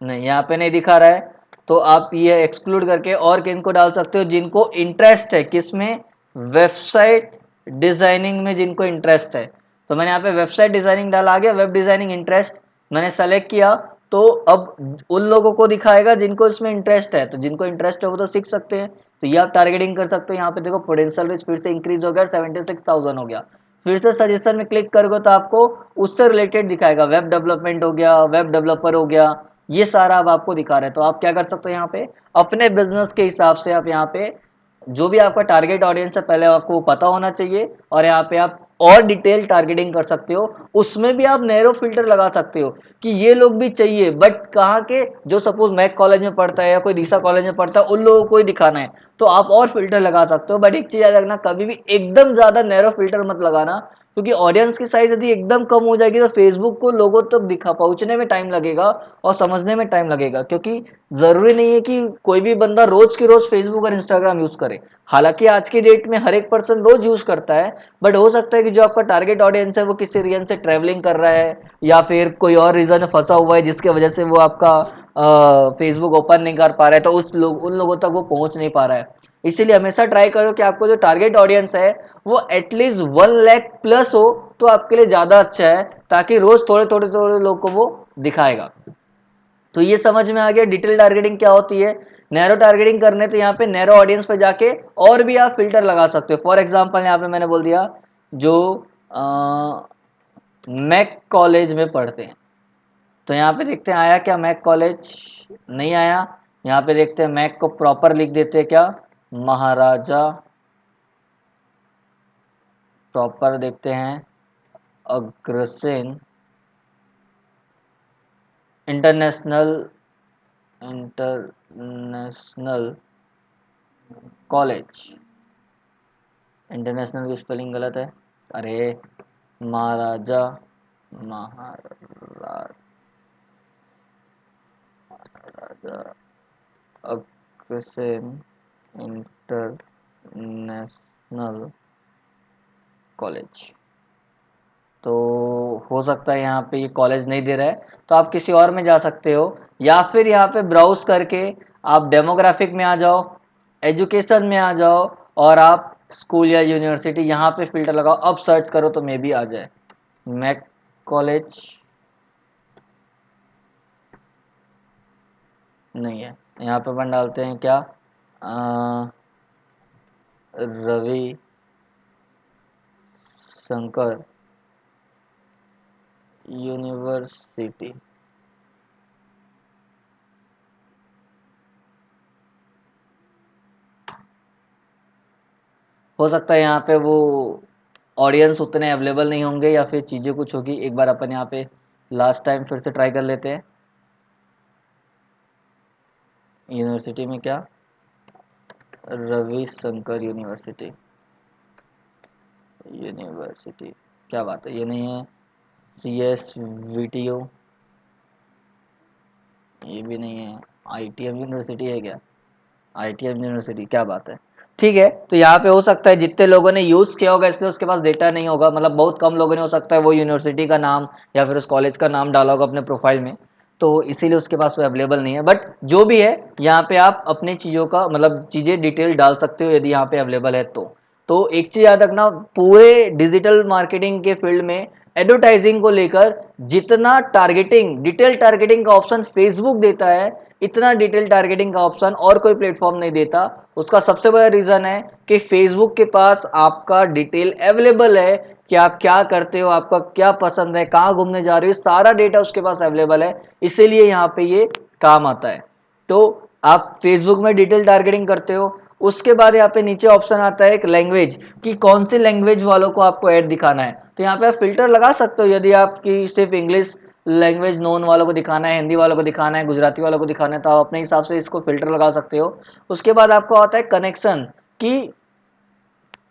नहीं, यहाँ पे नहीं दिखा रहा है। तो आप ये एक्सक्लूड करके और किन को डाल सकते हो, जिनको इंटरेस्ट है किसमें, वेबसाइट डिजाइनिंग में जिनको इंटरेस्ट है। तो मैंने यहाँ पे वेबसाइट डिजाइनिंग डाला, आ गया वेब डिजाइनिंग इंटरेस्ट, मैंने सेलेक्ट किया। तो अब उन लोगों को दिखाएगा जिनको इसमें इंटरेस्ट है, तो जिनको इंटरेस्ट है वो तो सीख सकते हैं, तो ये आप टारगेटिंग कर सकते हो। यहाँ पे देखो पोटेंशियल भी फिर से इंक्रीज हो गया, 76,000 हो गया। फिर से सजेशन में क्लिक करोगे तो आपको उससे रिलेटेड दिखाएगा, वेब डेवलपमेंट हो गया, वेब डेवलपर हो गया, ये सारा अब आपको दिखा रहा है। तो आप क्या कर सकते हो, यहाँ पे अपने बिजनेस के हिसाब से आप यहाँ पे जो भी आपका टारगेट ऑडियंस है पहले आपको पता होना चाहिए, और यहाँ पे आप और डिटेल टारगेटिंग कर सकते हो। उसमें भी आप नैरो फिल्टर लगा सकते हो कि ये लोग भी चाहिए, बट कहाँ के, जो सपोज मैक कॉलेज में पढ़ता है या कोई दूसरा कॉलेज में पढ़ता है उन लोगों को ही दिखाना है, तो आप और फिल्टर लगा सकते हो। बट एक चीज याद रखना, कभी भी एकदम ज्यादा नैरो फिल्टर मत लगाना, क्योंकि ऑडियंस की साइज यदि एकदम कम हो जाएगी तो फेसबुक को लोगों तक दिखा पहुंचने में टाइम लगेगा और समझने में टाइम लगेगा, क्योंकि जरूरी नहीं है कि कोई भी बंदा रोज के रोज फेसबुक और इंस्टाग्राम यूज करे। हालांकि आज की डेट में हर एक पर्सन रोज यूज करता है, बट हो सकता है कि जो आपका टारगेट ऑडियंस है वो किसी रीजन से ट्रेवलिंग कर रहा है या फिर कोई और रीजन में फंसा हुआ है जिसकी वजह से वो आपका फेसबुक ओपन नहीं कर पा रहा है, तो उन लोगों तक वो पहुंच नहीं पा रहा है। इसीलिए हमेशा ट्राई करो कि आपको जो टारगेट ऑडियंस है वो एटलीस्ट 1 लाख प्लस हो, तो आपके लिए ज्यादा अच्छा है, ताकि रोज थोड़े थोड़े थोड़े लोग को वो दिखाएगा। तो ये समझ में आ गया डिटेल टारगेटिंग क्या होती है। नैरो टारगेटिंग करने तो यहाँ पे नैरो ऑडियंस पे जाके और भी आप फिल्टर लगा सकते हो। फॉर एग्जांपल यहाँ पे मैंने बोल दिया जो मैक कॉलेज में पढ़ते हैं, तो यहाँ पे देखते हैं आया क्या मैक कॉलेज, नहीं आया। यहाँ पे देखते हैं मैक को प्रॉपर लिख देते हैं क्या, महाराजा, प्रॉपर देखते हैं Agrasen international, international college, international की स्पेलिंग गलत है, अरे महाराजा, महाराजा अग्रसेन इंटरनेशनल कॉलेज। तो हो सकता है यहाँ पे ये कॉलेज नहीं दे रहा है, तो आप किसी और में जा सकते हो, या फिर यहाँ पे ब्राउज करके आप डेमोग्राफिक में आ जाओ, एजुकेशन में आ जाओ, और आप स्कूल या यूनिवर्सिटी यहाँ पे फिल्टर लगाओ, अब सर्च करो तो मे भी आ जाए मैक कॉलेज नहीं है। यहाँ पे अपन डालते हैं क्या, रवि शंकर यूनिवर्सिटी। हो सकता है यहाँ पे वो ऑडियंस उतने अवेलेबल नहीं होंगे या फिर चीज़ें कुछ होगी। एक बार अपन यहाँ पे लास्ट टाइम फिर से ट्राई कर लेते हैं। यूनिवर्सिटी में क्या, रविशंकर यूनिवर्सिटी, यूनिवर्सिटी, क्या बात है, ये नहीं है। CSVTO, ये भी नहीं है। ITM यूनिवर्सिटी है क्या, ITM यूनिवर्सिटी, क्या बात है। ठीक है, तो यहाँ पे हो सकता है जितने लोगों ने यूज़ किया होगा इसलिए उसके पास डेटा नहीं होगा, मतलब बहुत कम लोगों ने हो सकता है वो यूनिवर्सिटी का नाम या फिर उस कॉलेज का नाम डाला होगा अपने प्रोफाइल में, तो इसीलिए उसके पास वो अवेलेबल नहीं है। बट जो भी है, यहाँ पे आप अपनी चीज़ों का मतलब चीज़ें डिटेल डाल सकते हो यदि यहाँ पे अवेलेबल है तो एक चीज़ याद रखना, पूरे डिजिटल मार्केटिंग के फील्ड में एडवर्टाइजिंग को लेकर जितना टारगेटिंग, डिटेल टारगेटिंग का ऑप्शन फेसबुक देता है, इतना डिटेल टारगेटिंग का ऑप्शन और कोई प्लेटफॉर्म नहीं देता। उसका सबसे बड़ा रीजन है कि फेसबुक के पास आपका डिटेल अवेलेबल है कि आप क्या करते हो, आपका क्या पसंद है, कहाँ घूमने जा रहे हो, सारा डेटा उसके पास अवेलेबल है, इसीलिए यहाँ पे ये काम आता है। तो आप फेसबुक में डिटेल टारगेटिंग करते हो। उसके बाद यहाँ पे नीचे ऑप्शन आता है एक लैंग्वेज, कि कौन सी लैंग्वेज वालों को आपको ऐड दिखाना है। तो यहाँ पे आप फिल्टर लगा सकते हो, यदि आपकी सिर्फ इंग्लिश लैंग्वेज नोन वालों को दिखाना है, हिंदी वालों को दिखाना है, गुजराती वालों को दिखाना है, तो आप अपने हिसाब से इसको फिल्टर लगा सकते हो। उसके बाद आपको आता है कनेक्शन, कि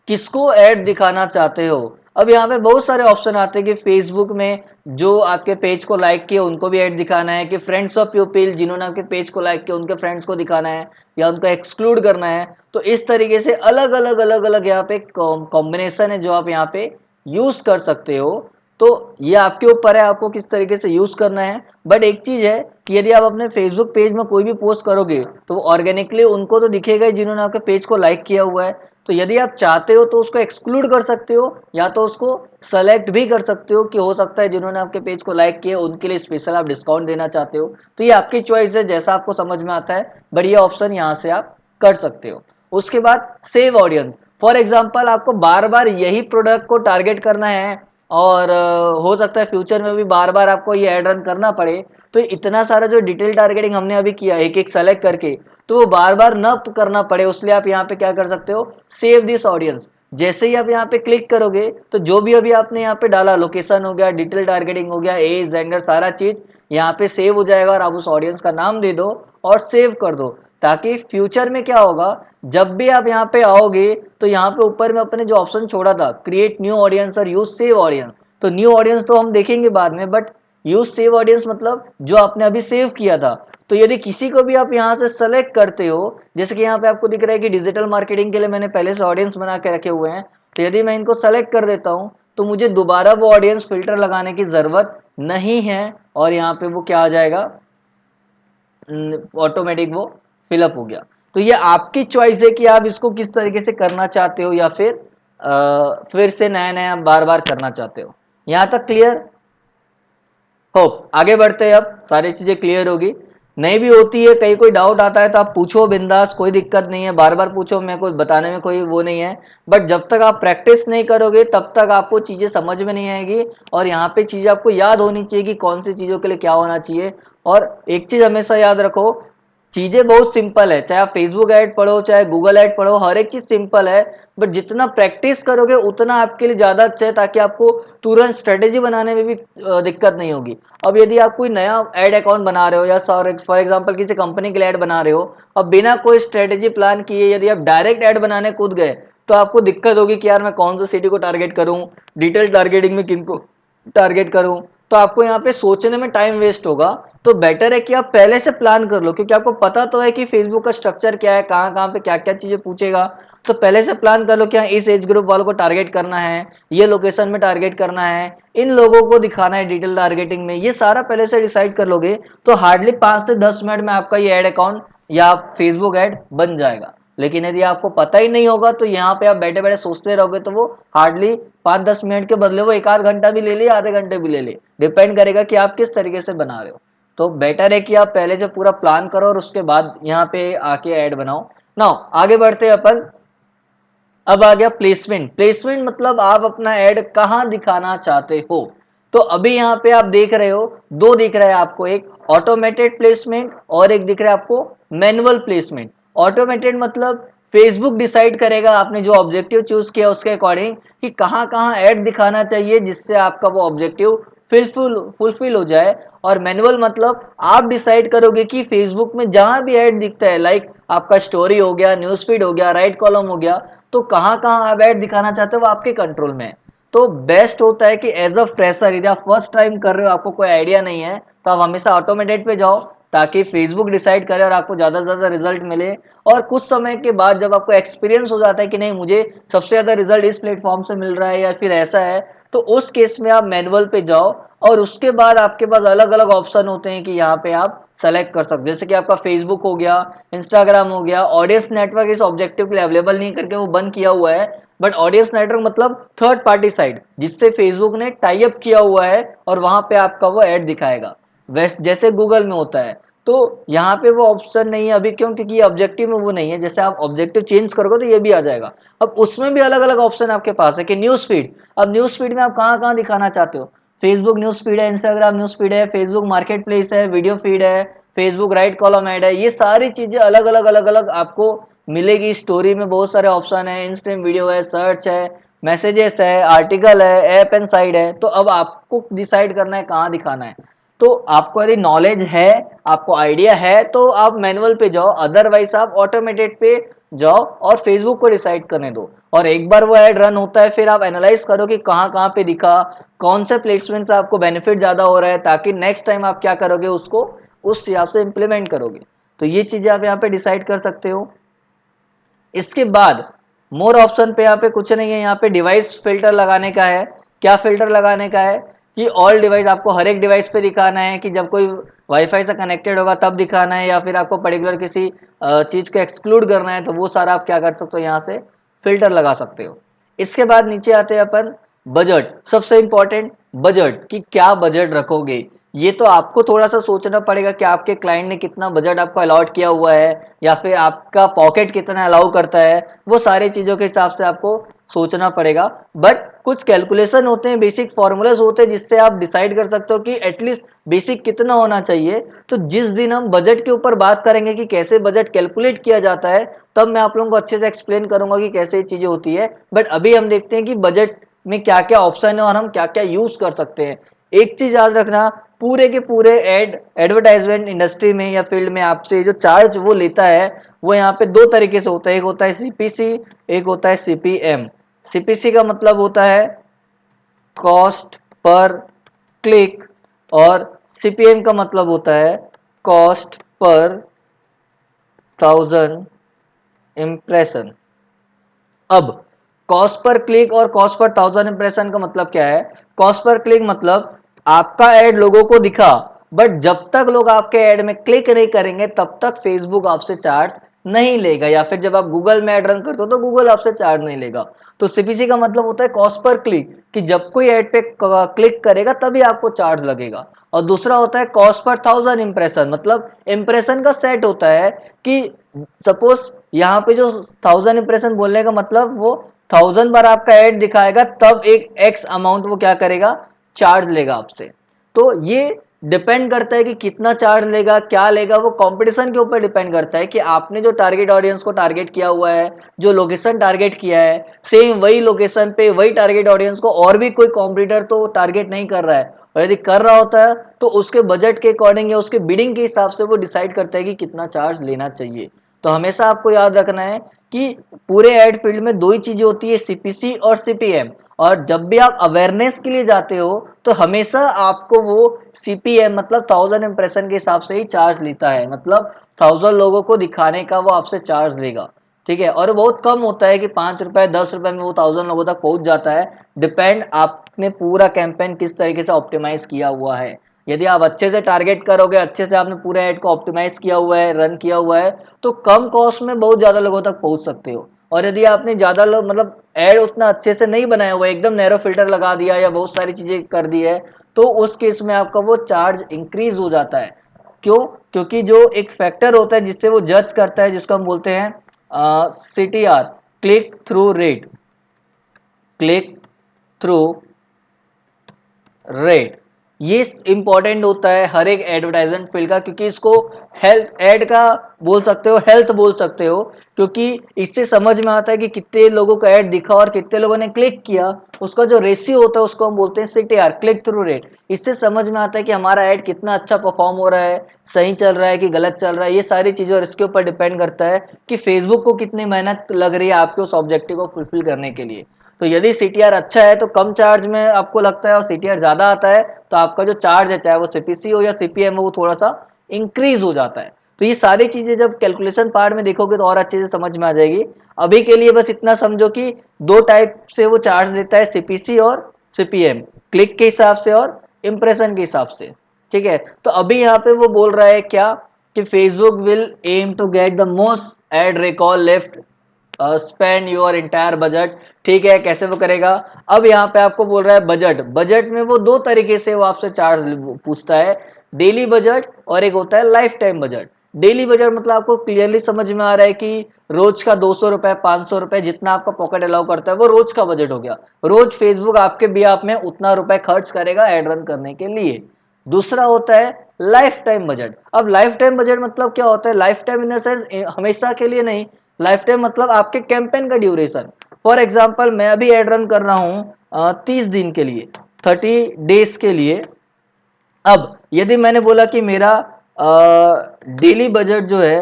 किसको ऐड दिखाना चाहते हो। अब यहाँ पे बहुत सारे ऑप्शन आते हैं कि फेसबुक में जो आपके पेज को लाइक किए उनको भी ऐड दिखाना है, कि फ्रेंड्स ऑफ पीपल जिन्होंने आपके पेज को लाइक किया उनके फ्रेंड्स को दिखाना है या उनको एक्सक्लूड करना है। तो इस तरीके से अलग अलग अलग अलग यहाँ पे कॉम्बिनेशन है जो आप यहाँ पे यूज कर सकते हो। तो ये आपके ऊपर है आपको किस तरीके से यूज करना है। बट एक चीज है कि यदि आप अपने फेसबुक पेज में कोई भी पोस्ट करोगे तो ऑर्गेनिकली उनको तो दिखेगा ही जिन्होंने आपके पेज को लाइक किया हुआ है। तो यदि आप चाहते हो तो उसको एक्सक्लूड कर सकते हो या तो उसको सेलेक्ट भी कर सकते हो, कि हो सकता है जिन्होंने आपके पेज को लाइक किया उनके लिए स्पेशल आप डिस्काउंट देना चाहते हो। तो ये आपकी चॉइस है, जैसा आपको समझ में आता है, बट ये ऑप्शन यहाँ से आप कर सकते हो। उसके बाद सेव ऑडियंस, फॉर एग्जाम्पल आपको बार बार यही प्रोडक्ट को टारगेट करना है और हो सकता है फ्यूचर में भी बार बार आपको ये एड रन करना पड़े, तो इतना सारा जो डिटेल टारगेटिंग हमने अभी किया एक एक सेलेक्ट करके, तो वो बार बार न करना पड़े उसलिए आप यहाँ पे क्या कर सकते हो, सेव दिस ऑडियंस। जैसे ही आप यहाँ पे क्लिक करोगे तो जो भी अभी आपने यहाँ पे डाला, लोकेशन हो गया, डिटेल टारगेटिंग हो गया, एज, जेंडर, सारा चीज यहाँ पे सेव हो जाएगा और आप उस ऑडियंस का नाम दे दो और सेव कर दो, ताकि फ्यूचर में क्या होगा, जब भी आप यहाँ पे आओगे तो यहाँ पे ऊपर में अपने जो ऑप्शन छोड़ा था क्रिएट न्यू ऑडियंस और यूज सेव ऑडियंस, तो न्यू ऑडियंस तो हम देखेंगे बाद में, बट यूज सेव ऑडियंस मतलब जो आपने अभी सेव किया था। तो यदि किसी को भी आप यहाँ से सेलेक्ट करते हो, जैसे कि यहाँ पे आपको दिख रहा है कि डिजिटल मार्केटिंग के लिए मैंने पहले से ऑडियंस बना के रखे हुए हैं, तो यदि मैं इनको सेलेक्ट कर देता हूँ तो मुझे दोबारा वो ऑडियंस फिल्टर लगाने की जरूरत नहीं है और यहाँ पे वो क्या आ जाएगा, ऑटोमेटिक वो फिलअप हो गया। तो ये आपकी चॉइस है कि आप इसको किस तरीके से करना चाहते हो या फिर से नया नया बार बार करना चाहते हो। यहां तक क्लियर? होप आगे बढ़ते हैं, अब सारी चीजें क्लियर होगी। नहीं भी होती है, कहीं कोई डाउट आता है तो आप पूछो बिंदास, कोई दिक्कत नहीं है, बार बार पूछो, मेरे को बताने में कोई वो नहीं है। बट जब तक आप प्रैक्टिस नहीं करोगे तब तक आपको चीजें समझ में नहीं आएगी और यहाँ पे चीजें आपको याद होनी चाहिए कि कौन सी चीजों के लिए क्या होना चाहिए। और एक चीज हमेशा याद रखो, चीजें बहुत सिंपल है, चाहे आप फेसबुक ऐड पढ़ो चाहे गूगल ऐड पढ़ो, हर एक चीज सिंपल है। बट जितना प्रैक्टिस करोगे उतना आपके लिए ज्यादा अच्छा है, ताकि आपको तुरंत स्ट्रेटेजी बनाने में भी दिक्कत नहीं होगी। अब यदि आप कोई नया ऐड अकाउंट बना रहे हो या फॉर एग्जांपल किसी कंपनी के लिए ऐड बना रहे हो, अब बिना कोई स्ट्रेटेजी प्लान किए यदि आप डायरेक्ट ऐड बनाने कूद गए तो आपको दिक्कत होगी कि यार मैं कौन सी सिटी को टारगेट करूं, डिटेल टारगेटिंग में किनको टारगेट करूं, तो आपको यहाँ पे सोचने में टाइम वेस्ट होगा। तो बेटर है कि आप पहले से प्लान कर लो, क्योंकि आपको पता तो है कि फेसबुक का स्ट्रक्चर क्या है, कहाँ कहाँ पे क्या क्या चीजें पूछेगा। तो पहले से प्लान कर लो कि हाँ इस एज ग्रुप वालों को टारगेट करना है, ये लोकेशन में टारगेट करना है, इन लोगों को दिखाना है डिटेल टारगेटिंग में, ये सारा पहले से डिसाइड कर लोगे तो हार्डली 5 से 10 मिनट में आपका ये ऐड अकाउंट या फेसबुक ऐड बन जाएगा। लेकिन यदि आपको पता ही नहीं होगा तो यहाँ पे आप बैठे बैठे सोचते रहोगे तो वो हार्डली 5-10 मिनट के बदले वो 1 आध घंटा भी ले ले, आधे घंटे भी ले ले, डिपेंड करेगा कि आप किस तरीके से बना रहे हो। तो बेटर है कि आप पहले से पूरा प्लान करो और उसके बाद यहाँ पे आके ऐड बनाओ। नाउ आगे बढ़ते हैं अपन। अब आ गया प्लेसमेंट। प्लेसमेंट मतलब आप अपना ऐड कहाँ दिखाना चाहते हो। तो अभी यहाँ पे आप देख रहे हो, दो दिख रहा है आपको, एक ऑटोमेटेड प्लेसमेंट और एक दिख रहा है आपको मैनुअल प्लेसमेंट। ऑटोमेटेड मतलब फेसबुक डिसाइड करेगा आपने जो ऑब्जेक्टिव चूज किया उसके अकॉर्डिंग कि कहाँ कहाँ ऐड दिखाना चाहिए जिससे आपका वो ऑब्जेक्टिव फुलफिल हो जाए। और मैनुअल मतलब आप डिसाइड करोगे कि फेसबुक में जहां भी ऐड दिखता है, लाइक आपका स्टोरी हो गया, न्यूज़फीड हो गया, राइट कॉलम हो गया, तो कहाँ कहाँ आप ऐड दिखाना चाहते हो वो आपके कंट्रोल में है। तो बेस्ट होता है कि एज अ फ्रेशर, यदि आप फर्स्ट टाइम कर रहे हो, आपको कोई आइडिया नहीं है, तो आप हमेशा ऑटोमेटेड पे जाओ ताकि फेसबुक डिसाइड करे और आपको ज्यादा से ज्यादा रिजल्ट मिले। और कुछ समय के बाद जब आपको एक्सपीरियंस हो जाता है कि नहीं मुझे सबसे ज्यादा रिजल्ट इस प्लेटफॉर्म से मिल रहा है या फिर ऐसा है, तो उस केस में आप मैनुअल पे जाओ और उसके बाद आपके पास अलग अलग ऑप्शन होते हैं कि यहाँ पे आप सेलेक्ट कर सकते हो। जैसे कि आपका फेसबुक हो गया, इंस्टाग्राम हो गया। ऑडियंस नेटवर्क इस ऑब्जेक्टिव के लिए अवेलेबल नहीं करके वो बंद किया हुआ है, बट ऑडियंस नेटवर्क मतलब थर्ड पार्टी साइड जिससे फेसबुक ने टाई अप किया हुआ है और वहां पे आपका वो ऐड दिखाएगा, वैसे जैसे गूगल में होता है। तो यहाँ पे वो ऑप्शन नहीं है अभी, क्यों? क्योंकि ऑब्जेक्टिव में वो नहीं है। जैसे आप ऑब्जेक्टिव चेंज करोगे तो ये भी आ जाएगा। अब उसमें भी अलग अलग ऑप्शन आपके पास है कि न्यूज फीड। अब न्यूज फीड में आप कहाँ कहाँ दिखाना चाहते हो। फेसबुक न्यूज फीड है, इंस्टाग्राम न्यूज फीड है, फेसबुक मार्केट प्लेस है, वीडियो फीड है, फेसबुक राइट कॉलम ऐड है। ये सारी चीजें अलग अलग आपको मिलेगी। स्टोरी में बहुत सारे ऑप्शन है, इंस्टेंट वीडियो है, सर्च है, मैसेजेस है, आर्टिकल है, ऐप एंड साइड है। तो अब आपको डिसाइड करना है कहाँ दिखाना है। तो आपको यदि नॉलेज है, आपको आइडिया है, तो आप मैनुअल पे जाओ, अदरवाइज आप ऑटोमेटेड पे जाओ और फेसबुक को डिसाइड करने दो। और एक बार वो ऐड रन होता है फिर आप एनालाइज करो कि कहाँ कहाँ पे दिखा, कौन से प्लेसमेंट से आपको बेनिफिट ज्यादा हो रहा है, ताकि नेक्स्ट टाइम आप क्या करोगे उसको उस हिसाब से इंप्लीमेंट करोगे। तो ये चीजें आप यहाँ पे डिसाइड कर सकते हो। इसके बाद मोर ऑप्शन पे यहाँ पे कुछ नहीं है, यहाँ पे डिवाइस फिल्टर लगाने का है। क्या फिल्टर लगाने का है कि ऑल डिवाइस, आपको हर एक डिवाइस पे दिखाना है कि जब कोई वाईफाई से कनेक्टेड होगा तब दिखाना है, या फिर आपको पर्टिकुलर किसी चीज को एक्सक्लूड करना है, तो वो सारा आप क्या कर सकते हो, यहाँ से फिल्टर लगा सकते हो। इसके बाद नीचे आते हैं अपन बजट। सबसे इंपॉर्टेंट बजट, कि क्या बजट रखोगे। ये तो आपको थोड़ा सा सोचना पड़ेगा कि आपके क्लाइंट ने कितना बजट आपको अलॉट किया हुआ है या फिर आपका पॉकेट कितना अलाउ करता है। वो सारी चीजों के हिसाब से आपको सोचना पड़ेगा। बट कुछ कैलकुलेशन होते हैं, बेसिक फॉर्मूलाज होते हैं जिससे आप डिसाइड कर सकते हो कि एटलीस्ट बेसिक कितना होना चाहिए। तो जिस दिन हम बजट के ऊपर बात करेंगे कि कैसे बजट कैलकुलेट किया जाता है, तब मैं आप लोगों को अच्छे से एक्सप्लेन करूंगा कि कैसे ये चीजें होती है। बट अभी हम देखते हैं कि बजट में क्या क्या ऑप्शन है और हम क्या क्या यूज कर सकते हैं। एक चीज याद रखना, पूरे के पूरे एडवर्टाइजमेंट इंडस्ट्री में या फील्ड में आपसे जो चार्ज वो लेता है, वो यहाँ पे दो तरीके से होता है। एक होता है सीपीसी, एक होता है सीपीएम। सीपीसी का मतलब होता है कॉस्ट पर क्लिक और सीपीएम का मतलब होता है कॉस्ट पर 1000 इम्प्रेशन। अब कॉस्ट पर क्लिक और कॉस्ट पर 1000 इंप्रेशन का मतलब क्या है। कॉस्ट पर क्लिक मतलब आपका ऐड लोगों को दिखा, बट जब तक लोग आपके ऐड में क्लिक नहीं करेंगे तब तक फेसबुक आपसे चार्ज नहीं लेगा, या फिर जब आप गूगल में ऐड रन करते हो तो गूगल आपसे चार्ज नहीं लेगा। तो सीपीसी का मतलब होता है कॉस्ट पर क्लिक, कि जब कोई ऐड पे क्लिक करेगा तभी आपको चार्ज लगेगा। और दूसरा होता है कॉस्ट पर 1000 इंप्रेशन, मतलब इंप्रेशन का सेट होता है कि सपोज यहाँ पे जो 1000 इंप्रेशन बोलने का मतलब वो 1000 बार आपका ऐड दिखाएगा तब एक एक्स अमाउंट वो क्या करेगा, चार्ज लेगा आपसे। तो ये डिपेंड करता है कि कितना चार्ज लेगा, क्या लेगा, वो कंपटीशन के ऊपर डिपेंड करता है कि आपने जो टारगेट ऑडियंस को टारगेट किया हुआ है, जो लोकेशन टारगेट किया है, सेम वही लोकेशन पे वही टारगेट ऑडियंस को और भी कोई कॉम्पिटिटर तो टारगेट नहीं कर रहा है। और यदि कर रहा होता है तो उसके बजट के अकॉर्डिंग या उसके बिडिंग के हिसाब से वो डिसाइड करता है कि कितना चार्ज लेना चाहिए। तो हमेशा आपको याद रखना है कि पूरे एड फील्ड में दो ही चीजें होती है, सीपीसी और सीपीएम। और जब भी आप अवेयरनेस के लिए जाते हो तो हमेशा आपको वो सीपीएम मतलब 1000 इंप्रेशन के हिसाब से ही चार्ज लेता है, मतलब 1000 लोगों को दिखाने का वो आपसे चार्ज लेगा। ठीक है, और बहुत कम होता है कि 5 रुपए 10 रुपए में वो 1000 लोगों तक पहुंच जाता है। डिपेंड आपने पूरा कैंपेन किस तरीके से ऑप्टिमाइज किया हुआ है। यदि आप अच्छे से टारगेट करोगे, अच्छे से आपने पूरे ऐड को ऑप्टिमाइज किया हुआ है, रन किया हुआ है, तो कम कॉस्ट में बहुत ज्यादा लोगों तक पहुंच सकते हो। और यदि आपने ज्यादा लोग मतलब ऐड उतना अच्छे से नहीं बनाया हुआ है, एकदम नैरो फिल्टर लगा दिया या बहुत सारी चीजें कर दी है, तो उस केस में आपका वो चार्ज इंक्रीज हो जाता है। क्यों? क्योंकि जो एक फैक्टर होता है जिससे वो जज करता है, जिसको हम बोलते हैं CTR, click through rate, click through rate. ये इंपॉर्टेंट होता है हर एक एडवर्टाइजमेंट फील्ड का, क्योंकि इसको हेल्थ एड का बोल सकते हो, हेल्थ बोल सकते हो, क्योंकि इससे समझ में आता है कि कितने लोगों का एड दिखा और कितने लोगों ने क्लिक किया। उसका जो रेशियो होता है उसको हम बोलते हैं CTR, क्लिक थ्रू रेट। इससे समझ में आता है कि हमारा एड कितना अच्छा परफॉर्म हो रहा है, सही चल रहा है कि गलत चल रहा है। ये सारी चीजें और इसके ऊपर डिपेंड करता है कि फेसबुक को कितनी मेहनत लग रही है आपके उस ऑब्जेक्टिव को फुलफिल करने के लिए। तो यदि CTR अच्छा है तो कम चार्ज में आपको लगता है, और CTR ज्यादा आता है तो आपका जो चार्ज है, चाहे वो CPC हो या CPM हो, वो थोड़ा सा इंक्रीज हो जाता है। तो ये सारी चीजें जब कैलकुलेशन पार्ट में देखोगे तो और अच्छे से समझ में आ जाएगी। अभी के लिए बस इतना समझो कि दो टाइप से वो चार्ज लेता है, CPC और CPM, क्लिक के हिसाब से और इंप्रेशन के हिसाब से। ठीक है, तो अभी यहाँ पे वो बोल रहा है क्या कि Facebook will aim to get the most ad recall lift spend your entire budget. ठीक है, कैसे वो करेगा? अब यहाँ पे आपको बोल रहा है बजट। बजट में वो दो तरीके से वो आपसे चार्ज पूछता है, डेली बजट और एक होता है life time budget. Daily budget मतलब आपको क्लियरली समझ में आ रहा है कि रोज का 200 रुपए, 500 रुपए, जितना आपका पॉकेट अलाउ करता है वो रोज का बजट हो गया। रोज फेसबुक आपके बिहाफ में उतना रुपए खर्च करेगा एड रन करने के लिए। दूसरा होता है लाइफ टाइम बजट। अब लाइफ टाइम बजट मतलब क्या होता है? Life time in the sense हमेशा के लिए नहीं, लाइफ टाइम मतलब आपके कैंपेन का ड्यूरेशन। फॉर एग्जाम्पल मैं अभी एड रन कर रहा हूं 30 दिन के लिए, 30 डेज के लिए। अब यदि मैंने बोला कि मेरा डेली बजट जो है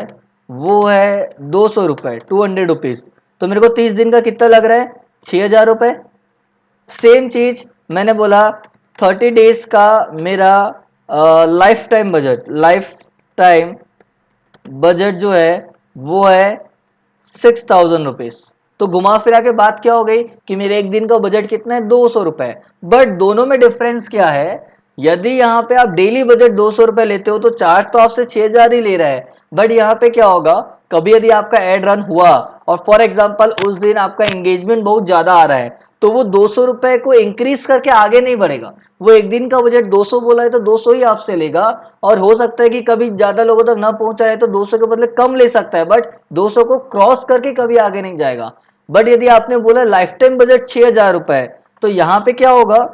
वो है 200 रुपए, 200 रुपीज, तो मेरे को 30 दिन का कितना लग रहा है? 6,000 रुपए। सेम चीज मैंने बोला 30 डेज का मेरा life time budget, life time budget जो है वो है 6,000 रुपीज। तो घुमा फिरा के बात क्या हो गई कि मेरे एक दिन का बजट कितना है? 200 रुपए। बट दोनों में डिफरेंस क्या है? यदि यहाँ पे आप डेली बजट 200 रुपए लेते हो तो चार्ज तो आपसे 6,000 ही ले रहा है। बट यहाँ पे क्या होगा, कभी यदि आपका एड रन हुआ और फॉर एग्जाम्पल उस दिन आपका एंगेजमेंट बहुत ज्यादा आ रहा है, तो वो 200 रुपए को इंक्रीज करके आगे नहीं बढ़ेगा। वो एक दिन का बजट 200 बोला है तो 200 ही आपसे लेगा, और हो सकता है कि कभी ज्यादा लोगों तक ना पहुंचा है तो 200 के बदले कम ले सकता है, बट 200 को क्रॉस करके कभी आगे नहीं जाएगा। बट यदि आपने बोला लाइफ टाइम बजट 6,000 रुपए, तो यहां पे क्या होगा?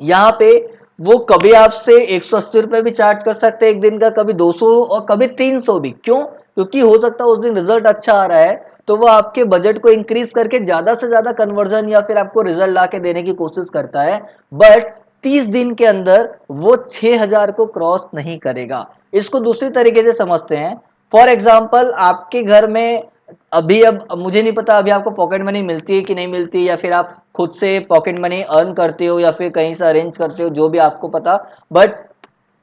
यहाँ पे वो कभी आपसे 180 रुपए भी चार्ज कर सकते हैं एक दिन का, कभी 200 और कभी 300 भी। क्यों? क्योंकि हो सकता है उस दिन रिजल्ट अच्छा आ रहा है तो वो आपके बजट को इंक्रीज करके ज्यादा से ज्यादा कन्वर्जन या फिर आपको रिजल्ट ला के देने की कोशिश करता है। बट 30 दिन के अंदर वो 6,000 को क्रॉस नहीं करेगा। इसको दूसरी तरीके से समझते हैं। फॉर एग्जाम्पल आपके घर में अभी, अब मुझे नहीं पता अभी आपको पॉकेट मनी मिलती है कि नहीं मिलती, या फिर आप खुद से पॉकेट मनी अर्न करते हो या फिर कहीं से अरेंज करते हो, जो भी आपको पता। बट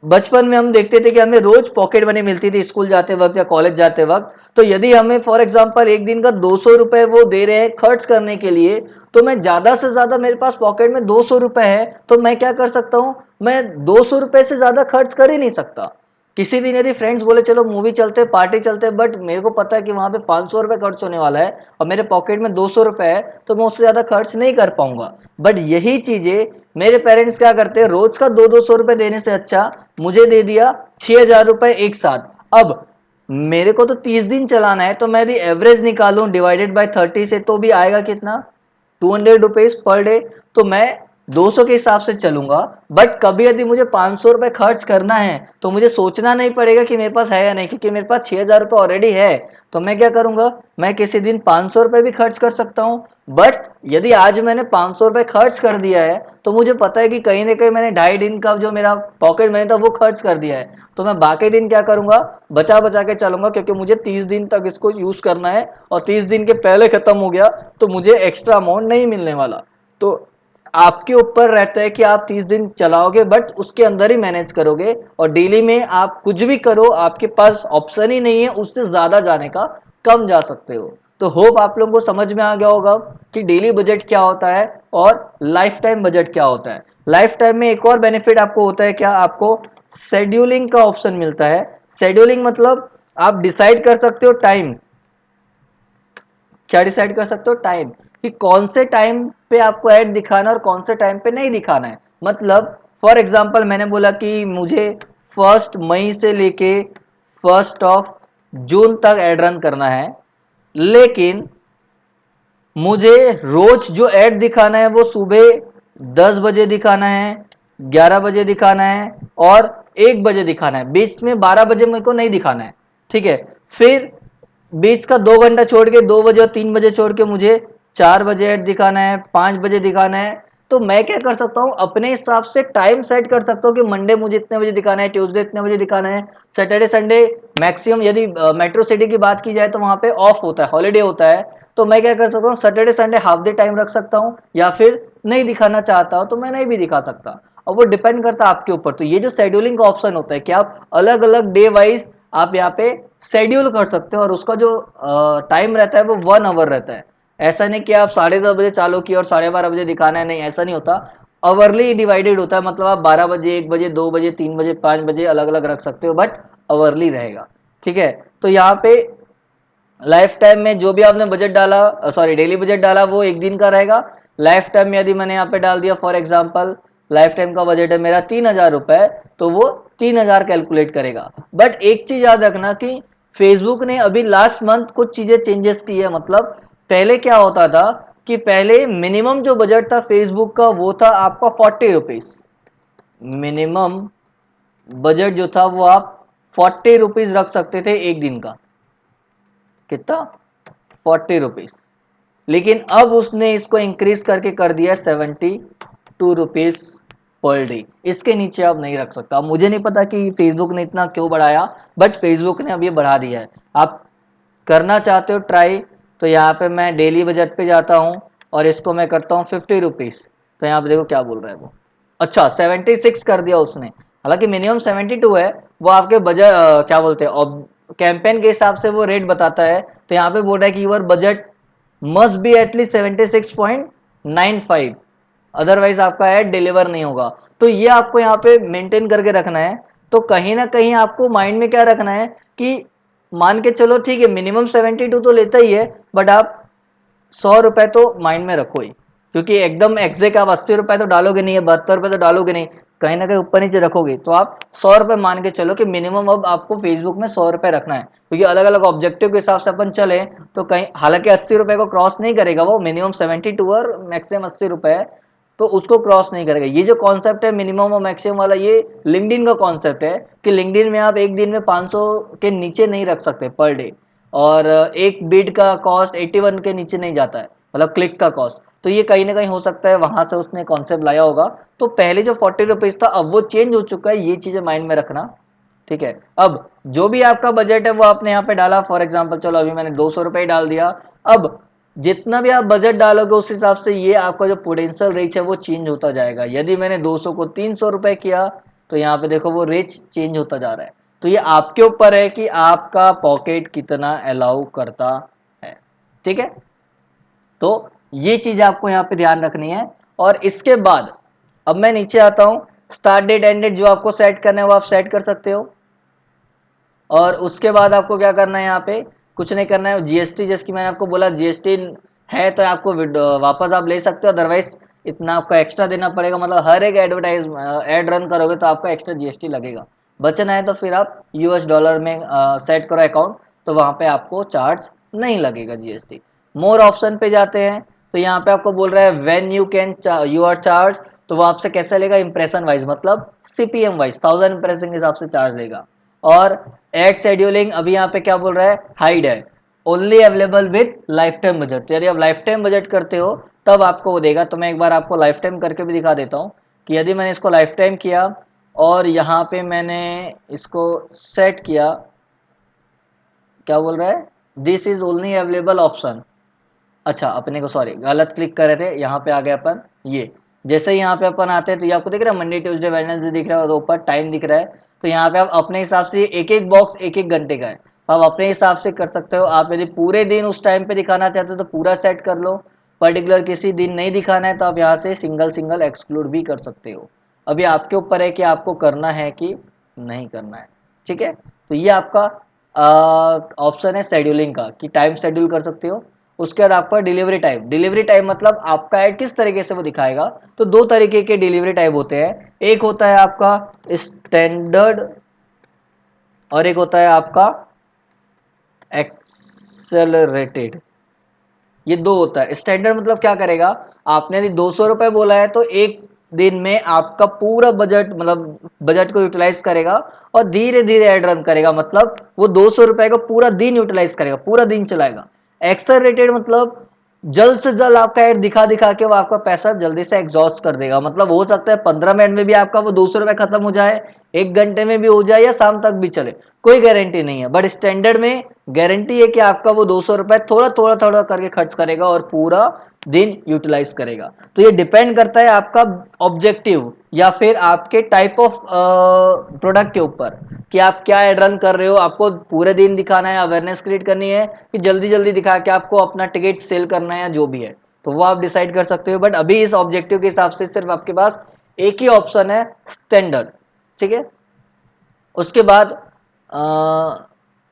बचपन में हम देखते थे कि हमें रोज पॉकेट मनी मिलती थी स्कूल जाते वक्त या कॉलेज जाते वक्त। तो यदि हमें फॉर एग्जांपल एक दिन का 200 रुपए वो दे रहे हैं खर्च करने के लिए, तो मैं ज्यादा से ज्यादा, मेरे पास पॉकेट में 200 रुपए है तो मैं क्या कर सकता हूं? मैं 200 रुपए से ज्यादा खर्च कर ही नहीं सकता। किसी दिन यदि फ्रेंड्स बोले चलो मूवी चलते, पार्टी चलते, बट मेरे को पता है कि वहां पे 500 रुपए खर्च होने वाला है और मेरे पॉकेट में 200 रुपए है, तो मैं उससे ज्यादा खर्च नहीं कर पाऊंगा। बट यही चीजें मेरे पेरेंट्स क्या करते हैं, रोज का 200-200 रुपए देने से अच्छा मुझे दे दिया 6,000 रुपए एक साथ। अब मेरे को तो 30 दिन चलाना है, तो मैं यदि एवरेज निकालूं डिवाइडेड बाय 30 से, तो भी आएगा कितना? 200 रुपीज पर डे। तो मैं 200 के हिसाब से चलूंगा। बट कभी यदि मुझे 500 रुपए खर्च करना है तो मुझे सोचना नहीं पड़ेगा कि मेरे पास है या नहीं, क्योंकि मेरे पास 6,000 रुपए ऑलरेडी है। तो मैं क्या करूंगा? मैं किसी दिन 500 रुपए भी खर्च कर सकता हूं। बट यदि आज मैंने 500 रुपए खर्च कर दिया है तो मुझे पता है कि कहीं ना कहीं मैंने 2.5 दिन का जो मेरा पॉकेट मनी था वो खर्च कर दिया है। तो मैं बाकी दिन क्या करूंगा? बचा बचा के चलूंगा, क्योंकि मुझे 30 दिन तक इसको यूज करना है और 30 दिन के पहले खत्म हो गया तो मुझे एक्स्ट्रा अमाउंट नहीं मिलने वाला। तो आपके ऊपर रहता है कि आप 30 दिन चलाओगे, बट उसके अंदर ही मैनेज करोगे, और डेली में आप कुछ भी करो आपके पास ऑप्शन ही नहीं है उससे ज्यादा जाने का, कम जा सकते हो। तो होप आप लोगों को समझ में आ गया होगा कि डेली बजट क्या होता है और लाइफ टाइम बजट क्या होता है। लाइफ टाइम में एक और बेनिफिट आपको होता है, क्या? आपको शेड्यूलिंग का ऑप्शन मिलता है। शेड्यूलिंग मतलब आप डिसाइड कर सकते हो टाइम। क्या डिसाइड कर सकते हो? टाइम, कि कौन से टाइम पे आपको ऐड दिखाना और कौन से टाइम पे नहीं दिखाना है। मतलब फॉर एग्जांपल मैंने बोला कि मुझे 1 मई से लेके 1 जून तक एड रन करना है, लेकिन मुझे रोज जो ऐड दिखाना है वो सुबह 10 बजे दिखाना है, 11 बजे दिखाना है और 1 बजे दिखाना है। बीच में 12 बजे मेरे को नहीं दिखाना है, ठीक है। फिर बीच का 2 घंटा छोड़ के 2 बजे और 3 बजे छोड़ के मुझे 4 बजे ऐड दिखाना है, 5 बजे दिखाना है। तो मैं क्या कर सकता हूँ, अपने हिसाब से टाइम सेट कर सकता हूँ कि मंडे मुझे इतने बजे दिखाना है, ट्यूसडे इतने बजे दिखाना है, सैटरडे संडे मैक्सिमम यदि मेट्रो सिटी की बात की जाए तो वहां पे ऑफ होता है, हॉलीडे होता है। तो मैं क्या कर सकता हूँ, Saturday Sunday half day time रख सकता हूँ, या फिर नहीं दिखाना चाहता हूँ तो मैं नहीं भी दिखा सकता। और वो डिपेंड करता है आपके ऊपर। तो ये जो शेड्यूलिंग का ऑप्शन होता है कि आप अलग अलग डे वाइज आप यहाँ पे शेड्यूल कर सकते हो, और उसका जो टाइम रहता है वो 1 आवर रहता है। ऐसा नहीं कि आप 10:30 बजे चालू किया और 12:30 बजे दिखाना है, नहीं ऐसा नहीं होता। अवरली डिवाइडेड होता है, मतलब आप 12 बजे, 1 बजे, 2 बजे, 3 बजे, 5 बजे अलग अलग रख सकते हो, बट अवरली रहेगा, ठीक है। तो यहाँ पे लाइफ टाइम में जो भी आपने बजट डाला, सॉरी डेली बजट डाला, वो 1 दिन का रहेगा। लाइफ टाइम में यदि मैंने यहाँ पे डाल दिया, फॉर एग्जांपल लाइफ टाइम का बजट है मेरा 3,000 रुपए, तो वो 3,000 कैलकुलेट करेगा। बट एक चीज याद रखना कि फेसबुक ने अभी लास्ट मंथ कुछ चीजें चेंजेस की है। मतलब पहले क्या होता था कि पहले मिनिमम जो बजट था फेसबुक का वो था आपका 40 रुपीज। मिनिमम बजट जो था वो आप 40 रुपीज रख सकते थे 1 दिन का। कितना? 40 रुपीज। लेकिन अब उसने इसको इंक्रीज करके कर दिया 72 रुपीज पर डे। इसके नीचे आप नहीं रख सकता। मुझे नहीं पता कि फेसबुक ने इतना क्यों बढ़ाया, बट फेसबुक ने अब ये बढ़ा दिया है। आप करना चाहते हो ट्राई, तो यहाँ पे मैं डेली बजट पे जाता हूँ और इसको मैं करता हूँ 50 रुपीज। तो यहाँ पे देखो क्या बोल रहा है वो, अच्छा 76 कर दिया उसने। हालांकि मिनिमम 72 है, वो आपके बजट क्या बोलते हैं कैंपेन के हिसाब से वो रेट बताता है। तो यहाँ पे बोल रहा है कि your budget must be at least 76.95, otherwise आपका ऐड डिलीवर नहीं होगा। तो ये आपको यहाँ पे मेंटेन करके रखना है। तो कहीं ना कहीं आपको माइंड में क्या रखना है कि मान के चलो ठीक है मिनिमम 72 तो लेता ही है, बट आप 100 रुपए तो माइंड में रखो ही, क्योंकि एकदम एग्जैक्ट आप 80 रुपए तो डालोगे नहीं है, 72 रुपए तो डालोगे नहीं, कहीं ना कहीं ऊपर नीचे रखोगे। तो आप 100 रुपए मान के चलो कि मिनिमम अब आपको फेसबुक में 100 रुपए रखना है, क्योंकि अलग अलग ऑब्जेक्टिव के हिसाब से अपन चले तो कहीं, हालांकि 80 रुपए को क्रॉस नहीं करेगा वो, मिनिमम 72 और मैक्सिमम 80 रुपए है, तो उसको क्रॉस नहीं करेगा। ये जो कॉन्सेप्ट है मिनिमम और मैक्सिमम वाला, ये लिंक्डइन का कॉन्सेप्ट है कि लिंक्डइन में आप एक दिन में 500 के नीचे नहीं रख सकते पर डे, और एक बिड का कॉस्ट 81 के नीचे नहीं जाता है, मतलब क्लिक का कॉस्ट। तो ये कहीं ना कहीं हो सकता है वहां से उसने कॉन्सेप्ट लाया होगा। तो पहले जो 40 रुपीज था अब वो चेंज हो चुका है, ये चीजें माइंड में रखना, ठीक है। अब जो भी आपका बजट है वो आपने यहाँ पे डाला, फॉर एग्जाम्पल चलो अभी मैंने 200 रुपए ही डाल दिया। अब जितना भी आप बजट डालोगे उस हिसाब से ये आपका जो पोटेंशियल रीच है वो चेंज होता जाएगा। यदि मैंने 200 को 300 रुपए किया तो यहाँ पे देखो वो रीच चेंज होता जा रहा है। तो ये आपके ऊपर है कि आपका पॉकेट कितना अलाउ करता है, ठीक है। तो ये चीज आपको यहाँ पे ध्यान रखनी है। और इसके बाद अब मैं नीचे आता हूँ, स्टार्ट डेट एंड डेट जो आपको सेट करना है वो आप सेट कर सकते हो। और उसके बाद आपको क्या करना है, यहाँ पे कुछ नहीं करना है। जीएसटी, जैसे कि मैंने आपको बोला जीएसटी है तो आपको वापस आप ले सकते हो, अदरवाइज इतना आपका एक्स्ट्रा देना पड़ेगा। मतलब हर एक ऐड रन करोगे तो आपका एक्स्ट्रा जीएसटी लगेगा। बचना है तो फिर आप यूएस डॉलर में सेट करो अकाउंट, तो वहां पे आपको चार्ज नहीं लगेगा जीएसटी। मोर ऑप्शन पे जाते हैं तो यहाँ पे आपको बोल रहा है when you can you are charge, तो वो आपसे कैसे लेगा, इंप्रेशन वाइज, मतलब सीपीएम वाइज 1000 इंप्रेशन के हिसाब से चार्ज लेगा। और एड शेड्यूलिंग अभी यहाँ पे क्या बोल रहा है, हाइड है, only available with life time budget. यदि आप लाइफ टाइम बजट करते हो तब आपको वो देगा। तो मैं एक बार आपको लाइफ टाइम करके भी दिखा देता हूँ कि यदि मैंने इसको लाइफ टाइम किया और यहाँ पे मैंने इसको सेट किया, क्या बोल रहा है, this is only available option. अच्छा अपने को सॉरी गलत क्लिक कर रहे थे, यहाँ पे आ गए अपन। ये जैसे ही यहाँ पे अपन आते हैं तो ये आपको दिख रहा है मंडे ट्यूसडे वेडनेसडे दिख रहा है और ऊपर टाइम दिख रहा है। तो यहाँ पे आप अपने हिसाब से एक एक बॉक्स एक एक घंटे का है, तो आप अपने हिसाब से कर सकते हो। आप यदि पूरे दिन उस टाइम पे दिखाना चाहते हो तो पूरा सेट कर लो, पर्टिकुलर किसी दिन नहीं दिखाना है तो आप यहाँ से सिंगल सिंगल एक्सक्लूड भी कर सकते हो। अभी आपके ऊपर है कि आपको करना है कि नहीं करना है, ठीक है। तो ये आपका ऑप्शन है शेड्यूलिंग का कि टाइम शेड्यूल कर सकते हो। उसके बाद आपका डिलीवरी टाइम मतलब आपका ऐड किस तरीके से वो दिखाएगा। तो दो तरीके के डिलीवरी टाइम होते हैं, एक होता है आपका स्टैंडर्ड और एक होता है आपका एक्सेलरेटेड। ये दो होता है। स्टैंडर्ड मतलब क्या करेगा, आपने यदि 200 रुपए बोला है तो एक दिन में आपका पूरा बजट मतलब बजट को यूटिलाइज करेगा और धीरे धीरे एड रन करेगा, मतलब वो 200 रुपए को पूरा दिन यूटिलाइज करेगा, पूरा दिन चलाएगा। एक्सेलरेटेड मतलब जल्द से जल्द आपका एड दिखा दिखा के वो आपका पैसा जल्दी से एग्जॉस्ट कर देगा, मतलब हो सकता है 15 मिनट में भी आपका वो 200 रुपए खत्म हो जाए, 1 घंटे में भी हो जाए या शाम तक भी चले, कोई गारंटी नहीं है। बट स्टैंडर्ड में गारंटी है कि आपका वो 200 रुपए थोड़ा थोड़ा थोड़ा करके खर्च करेगा और पूरा दिन यूटिलाइज करेगा। तो ये डिपेंड करता है आपका ऑब्जेक्टिव या फिर आपके टाइप ऑफ प्रोडक्ट के ऊपर कि आप क्या एड रन कर रहे हो। आपको पूरे दिन दिखाना है, अवेयरनेस क्रिएट करनी है, कि जल्दी जल्दी दिखा के आपको अपना टिकट सेल करना है या जो भी है, तो वो आप डिसाइड कर सकते हो। बट अभी इस ऑब्जेक्टिव के हिसाब से सिर्फ आपके पास एक ही ऑप्शन है, स्टैंडर्ड। ठीक है, उसके बाद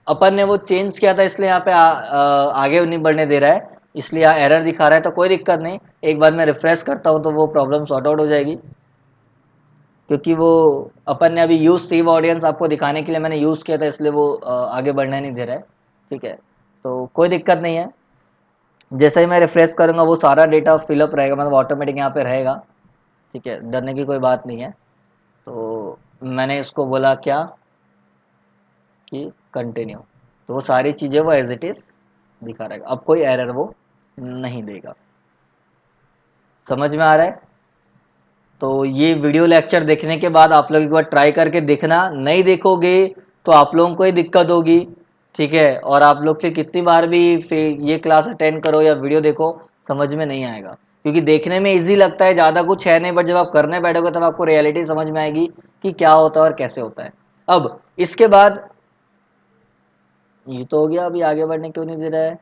अपन ने वो चेंज किया था इसलिए यहाँ पे आगे नहीं बढ़ने दे रहा है, इसलिए यहाँ एरर दिखा रहा है। तो कोई दिक्कत नहीं, एक बार मैं रिफ्रेश करता हूँ तो वो प्रॉब्लम सॉर्ट आउट हो जाएगी, क्योंकि वो अपन ने अभी यूज सेव ऑडियंस आपको दिखाने के लिए मैंने यूज़ किया था, इसलिए वो आगे बढ़ने नहीं दे रहा है। ठीक है, तो कोई दिक्कत नहीं है। जैसे ही मैं रिफ्रेश करूँगा वो सारा डेटा फिलअप रहेगा, मतलब ऑटोमेटिक यहाँ पे रहेगा। ठीक है, डरने की कोई बात नहीं है। तो मैंने इसको बोला क्या कि कंटिन्यू, तो वो सारी चीज़ें वो एज इट इज़ दिखा रहेगा, अब कोई एरर वो नहीं देगा। समझ में आ रहा है। तो ये वीडियो लेक्चर देखने के बाद आप लोग एक बार ट्राई करके देखना, नहीं देखोगे तो आप लोगों को ही दिक्कत होगी। ठीक है, और आप लोग फिर कितनी बार भी फिर ये क्लास अटेंड करो या वीडियो देखो, समझ में नहीं आएगा, क्योंकि देखने में इजी लगता है, ज़्यादा कुछ है नहीं, बट जब आप करने बैठोगे तब आपको रियलिटी समझ में आएगी कि क्या होता है और कैसे होता है। अब इसके बाद ये तो हो गया, अभी आगे बढ़ने क्यों नहीं दे रहा है।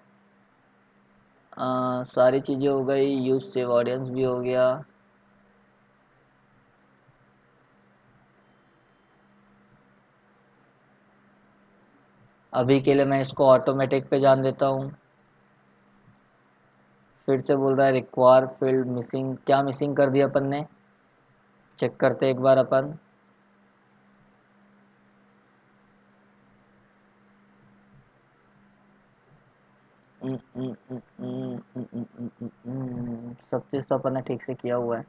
सारी चीज़ें हो गई, यूज सेव ऑडियंस भी हो गया। अभी के लिए मैं इसको ऑटोमेटिक पे जान देता हूँ। फिर से बोल रहा है रिक्वायर फील्ड मिसिंग, क्या मिसिंग कर दिया अपन ने, चेक करते एक बार अपन। सब चीज़ तो अपन ने ठीक से किया हुआ है।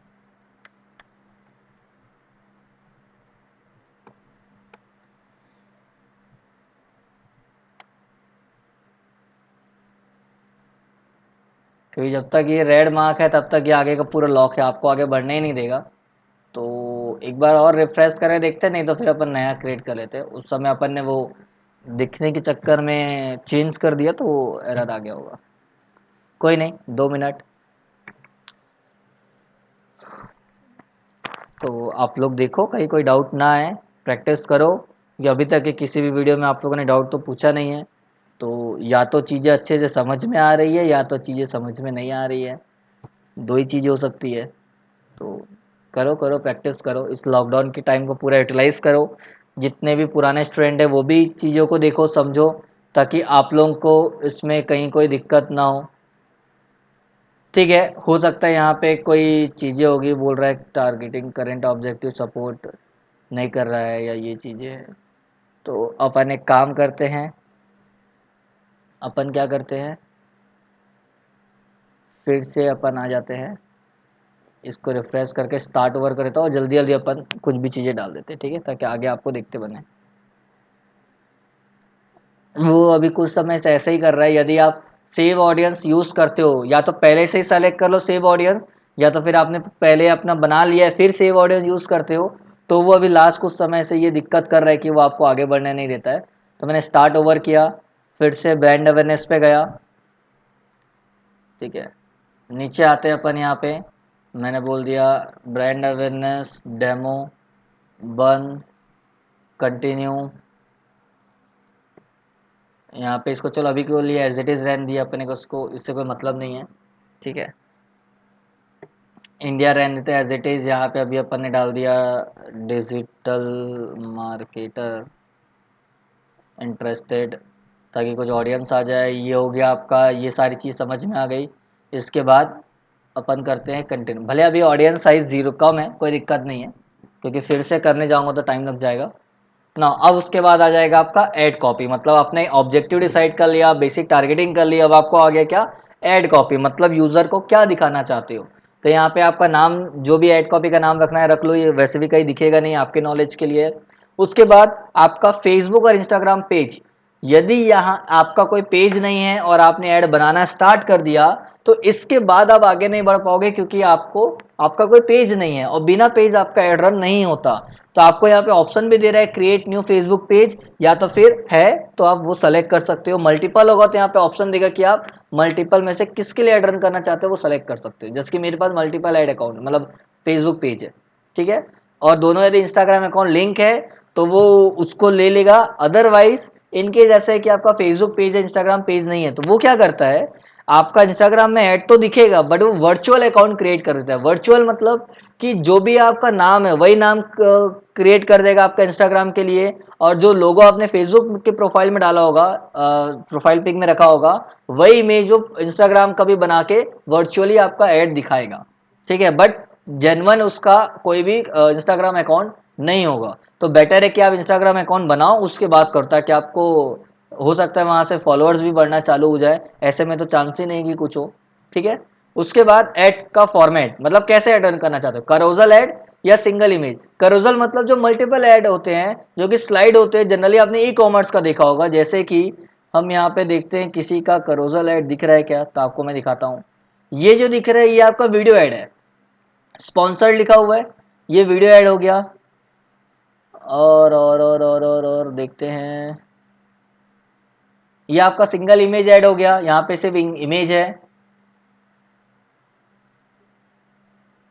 क्योंकि जब तक ये रेड मार्क है तब तक ये आगे का पूरा लॉक है, आपको आगे बढ़ने ही नहीं देगा। तो एक बार और रिफ्रेश करें देखते, नहीं तो फिर अपन नया क्रिएट कर लेते हैं। उस समय अपन ने वो दिखने के चक्कर में चेंज कर दिया तो एरर आ गया होगा। कोई नहीं, 2 मिनट। तो आप लोग देखो कहीं कोई डाउट ना आए, प्रैक्टिस करो, कि अभी तक के किसी भी वीडियो में आप लोगों ने डाउट तो पूछा नहीं है। तो या तो चीज़ें अच्छे से समझ में आ रही है या तो चीज़ें समझ में नहीं आ रही है, दो ही चीज़ें हो सकती है। तो करो करो, प्रैक्टिस करो, इस लॉकडाउन के टाइम को पूरा यूटिलाइज़ करो। जितने भी पुराने स्टूडेंट हैं वो भी चीज़ों को देखो समझो, ताकि आप लोगों को इसमें कहीं कोई दिक्कत ना हो। ठीक है, हो सकता है यहाँ पे कोई चीज़ें होगी, बोल रहा है टारगेटिंग करंट ऑब्जेक्टिव सपोर्ट नहीं कर रहा है या ये चीज़ें हैं। तो अपन एक काम करते हैं, अपन क्या करते हैं, फिर से अपन आ जाते हैं, इसको रिफ्रेश करके स्टार्ट ओवर करता हूँ और जल्दी जल्दी अपन कुछ भी चीज़ें डाल देते हैं। ठीक है, ताकि आगे आपको देखते बने। वो अभी कुछ समय से ऐसे ही कर रहा है। यदि आप सेव ऑडियंस यूज़ करते हो, या तो पहले से ही सेलेक्ट कर लो सेव ऑडियंस, या तो फिर आपने पहले अपना बना लिया है फिर सेव ऑडियंस यूज़ करते हो, तो वो अभी लास्ट कुछ समय से ये दिक्कत कर रहा है कि वो आपको आगे बढ़ने नहीं देता है। तो मैंने स्टार्ट ओवर किया, फिर से ब्रांड अवेयरनेस पे गया। ठीक है, नीचे आते हैं अपन यहाँ पे, मैंने बोल दिया ब्रांड अवेयरनेस डेमो बंद, कंटिन्यू। यहाँ पे इसको चलो अभी के लिए एज इट इज़ रहने दिया अपने को, उसको इससे कोई मतलब नहीं है। ठीक है, इंडिया रहने देते एज इट इज़। यहाँ पे अभी अपन ने डाल दिया डिजिटल मार्केटर इंटरेस्टेड ताकि कुछ ऑडियंस आ जाए। ये हो गया आपका, ये सारी चीज़ समझ में आ गई। इसके बाद अपन करते हैं कंटिन्यू। भले अभी ऑडियंस साइज 0 कम है, कोई दिक्कत नहीं है, क्योंकि फिर से करने जाऊँगा तो टाइम लग जाएगा ना। अब उसके बाद आ जाएगा आपका ऐड कॉपी। मतलब आपने ऑब्जेक्टिव डिसाइड कर लिया, बेसिक टारगेटिंग कर लिया, अब आपको आ गया क्या, ऐड कॉपी। मतलब यूज़र को क्या दिखाना चाहते हो। तो यहाँ पे आपका नाम, जो भी ऐड कॉपी का नाम रखना है रख लो, ये वैसे भी कहीं दिखेगा नहीं, आपके नॉलेज के लिए। उसके बाद आपका फेसबुक और इंस्टाग्राम पेज, यदि यहाँ आपका कोई पेज नहीं है और आपने ऐड बनाना स्टार्ट कर दिया तो इसके बाद आप आगे नहीं बढ़ पाओगे, क्योंकि आपका कोई पेज नहीं है और बिना पेज आपका ऐड रन नहीं होता। तो आपको यहाँ पे ऑप्शन भी दे रहा है क्रिएट न्यू फेसबुक पेज, या तो फिर है तो आप वो सेलेक्ट कर सकते हो। मल्टीपल होगा तो यहाँ पे ऑप्शन देगा कि आप मल्टीपल में से किसके लिए ऐड रन करना चाहते हो वो सेलेक्ट कर सकते हो। जैसे कि मेरे पास मल्टीपल ऐड अकाउंट मतलब फेसबुक पेज है, ठीक है, और दोनों यदि इंस्टाग्राम अकाउंट लिंक है तो वो उसको ले लेगा। अदरवाइज इनके जैसे कि आपका फेसबुक पेज है, इंस्टाग्राम पेज नहीं है, तो वो क्या करता है, आपका इंस्टाग्राम में ऐड तो दिखेगा बट वो वर्चुअल अकाउंट क्रिएट कर देता है। वर्चुअल मतलब कि जो भी आपका नाम है वही नाम क्रिएट कर देगा आपका इंस्टाग्राम के लिए, और जो लोगो आपने फेसबुक के प्रोफाइल में डाला होगा, प्रोफाइल पिक में रखा होगा, वही इमेज वो इंस्टाग्राम का भी बना के वर्चुअली आपका ऐड दिखाएगा, ठीक है। बट जेन्युइन उसका कोई भी इंस्टाग्राम अकाउंट नहीं होगा। तो बेटर है कि आप इंस्टाग्राम अकाउंट बनाओ, उसके बाद करता है कि आपको हो सकता है वहां से फॉलोअर्स भी बढ़ना चालू हो जाए, ऐसे में तो चांस ही नहीं कि कुछ हो, ठीक है। उसके बाद ऐड का फॉर्मेट, मतलब कैसे ऐड रन करना चाहते हो, करोजल ऐड या सिंगल इमेज। करोजल मतलब जो मल्टीपल ऐड होते हैं, जो कि स्लाइड होते हैं, जनरली आपने ई कॉमर्स का देखा होगा। जैसे कि हम यहाँ पे देखते हैं किसी का करोजल ऐड दिख रहा है क्या, तो आपको मैं दिखाता हूँ। ये जो दिख रहा है ये आपका वीडियो ऐड है, स्पॉन्सर्ड लिखा हुआ है, ये वीडियो ऐड हो गया। और देखते हैं, ये आपका सिंगल इमेज ऐड हो गया, यहाँ पे सिर्फ इमेज है,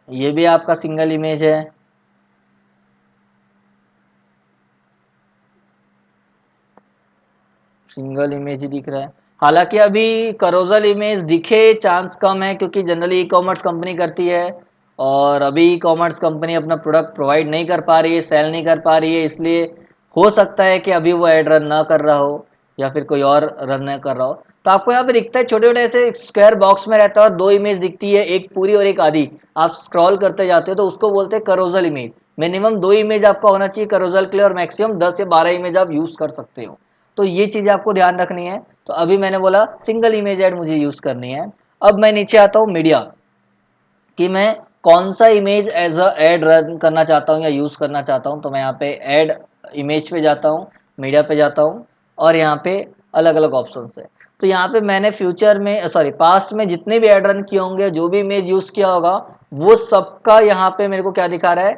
ये भी आपका सिंगल इमेज है। सिंगल इमेज ही दिख रहा है। हालांकि अभी करोजल इमेज दिखे चांस कम है, क्योंकि जनरली ई कॉमर्स कंपनी करती है, और अभी ई कॉमर्स कंपनी अपना प्रोडक्ट प्रोवाइड नहीं कर पा रही है, सेल नहीं कर पा रही है, इसलिए हो सकता है कि अभी वो ऐड रन ना कर रहा हो या फिर कोई और रन नहीं कर रहा हो। तो आपको यहाँ पे दिखता है छोटे छोटे ऐसे स्क्वायर बॉक्स में रहता है और दो इमेज दिखती है, एक पूरी और एक आधी। आप स्क्रॉल करते जाते हो तो उसको बोलते हैं करोजल इमेज। मिनिमम 2 इमेज आपका होना चाहिए करोजल के लिए, और मैक्सिमम 10 या 12 इमेज आप यूज कर सकते हो। तो ये चीज आपको ध्यान रखनी है। तो अभी मैंने बोला सिंगल इमेज ऐड मुझे यूज करनी है। अब मैं नीचे आता हूँ मीडिया, कि मैं कौन सा image as a ad run करना चाहता हूँ या यूज करना चाहता हूँ। तो मैं यहाँ पे ऐड इमेज पे जाता हूँ, मीडिया पे जाता हूँ, और यहाँ पे अलग अलग ऑप्शन है। तो यहाँ पे मैंने फ्यूचर में सॉरी पास्ट में जितने भी ऐड रन किए होंगे, जो भी इमेज यूज किया होगा, वो सबका यहाँ पे मेरे को क्या दिखा रहा है,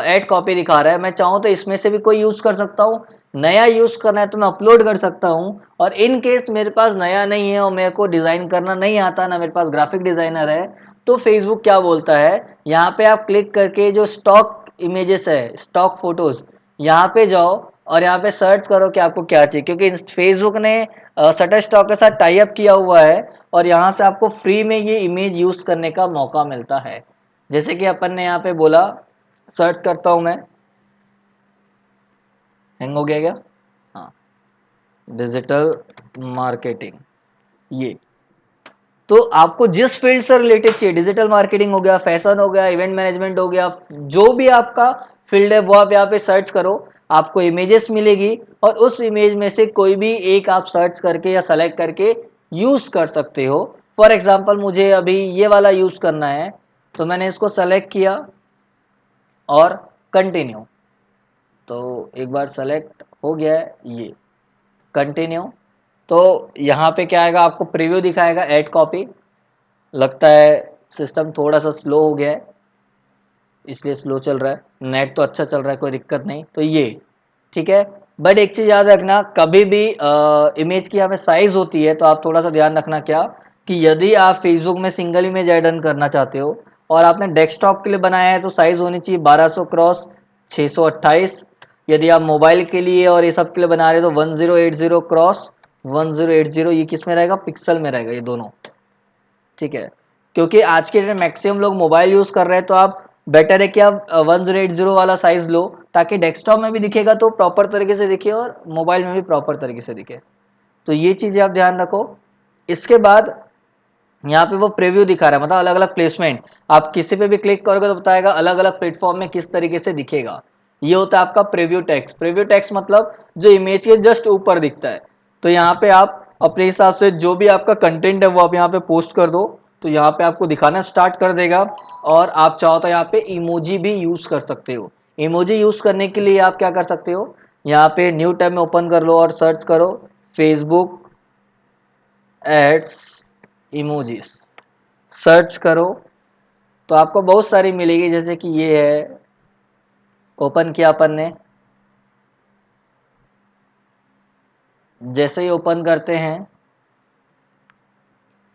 ऐड कॉपी दिखा रहा है। मैं चाहूँ तो इसमें से भी कोई यूज कर सकता हूँ, नया यूज करना है तो मैं अपलोड कर सकता हूँ। और इन केस मेरे पास नया नहीं है और मेरे को डिजाइन करना नहीं आता, ना मेरे पास ग्राफिक डिजाइनर है, तो फेसबुक क्या बोलता है, यहाँ पे आप क्लिक करके जो स्टॉक इमेजेस है, स्टॉक फोटोज, यहाँ पे जाओ और यहाँ पे सर्च करो कि आपको क्या चाहिए, क्योंकि फेसबुक ने शटर स्टॉक के साथ टाई अप किया हुआ है और यहाँ से आपको फ्री में ये इमेज यूज करने का मौका मिलता है। जैसे कि अपन ने यहाँ पे बोला, सर्च करता हूँ मैं, हैंग हो गया क्या, हाँ, डिजिटल मार्केटिंग, ये तो आपको जिस फील्ड से रिलेटेड चाहिए, डिजिटल मार्केटिंग हो गया, फैशन हो गया, इवेंट मैनेजमेंट हो गया, जो भी आपका फील्ड है वो आप यहाँ पे सर्च करो, आपको इमेजेस मिलेगी और उस इमेज में से कोई भी एक आप सर्च करके या सेलेक्ट करके यूज कर सकते हो। फॉर एग्जाम्पल मुझे अभी ये वाला यूज करना है, तो मैंने इसको सेलेक्ट किया और कंटिन्यू, तो एक बार सेलेक्ट हो गया है, ये कंटिन्यू। तो यहाँ पे क्या आएगा, आपको प्रीव्यू दिखाएगा ऐड कॉपी। लगता है सिस्टम थोड़ा सा स्लो हो गया है, इसलिए स्लो चल रहा है। नेट तो अच्छा चल रहा है, कोई दिक्कत नहीं। तो ये ठीक है, बट एक चीज़ याद रखना, कभी भी इमेज की हमें साइज होती है तो आप थोड़ा सा ध्यान रखना क्या, कि यदि आप फेसबुक में सिंगल इमेज ऐड रन करना चाहते हो और आपने डेस्कटॉप के लिए बनाया है तो साइज होनी चाहिए 1200 क्रॉस 628। यदि आप मोबाइल के लिए और ये सब के लिए बना रहे हो तो 1080 क्रॉस 1080, ये किस में रहेगा, पिक्सल में रहेगा ये दोनों, ठीक है। क्योंकि आज के डेट में मैक्सिमम लोग मोबाइल यूज कर रहे हैं, तो आप बेटर है कि आप 1080 वाला साइज लो, ताकि डेस्कटॉप में भी दिखेगा तो प्रॉपर तरीके से दिखे और मोबाइल में भी प्रॉपर तरीके से दिखे, तो ये चीज़ें आप ध्यान रखो। इसके बाद यहाँ पे वो प्रीव्यू दिखा रहा है, मतलब अलग अलग प्लेसमेंट, आप किसी पे भी क्लिक करोगे तो बताएगा अलग अलग प्लेटफॉर्म में किस तरीके से दिखेगा। ये होता है आपका प्रीव्यू टेक्स्ट। प्रीव्यू टेक्स्ट मतलब जो इमेज के जस्ट ऊपर दिखता है। तो यहाँ पे आप अपने हिसाब से जो भी आपका कंटेंट है वो आप यहाँ पे पोस्ट कर दो, तो यहाँ पे आपको दिखाना स्टार्ट कर देगा। और आप चाहो तो यहाँ पे इमोजी भी यूज कर सकते हो। इमोजी यूज करने के लिए आप क्या कर सकते हो, यहाँ पे न्यू टैब में ओपन कर लो और सर्च करो फेसबुक एड्स इमोजीज, सर्च करो तो आपको बहुत सारी मिलेगी। जैसे कि ये है, ओपन किया अपन ने, जैसे ही ओपन करते हैं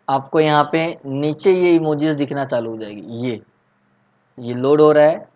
आपको यहाँ पे नीचे ये इमोजीज दिखना चालू हो जाएगी। ये लोड हो रहा है।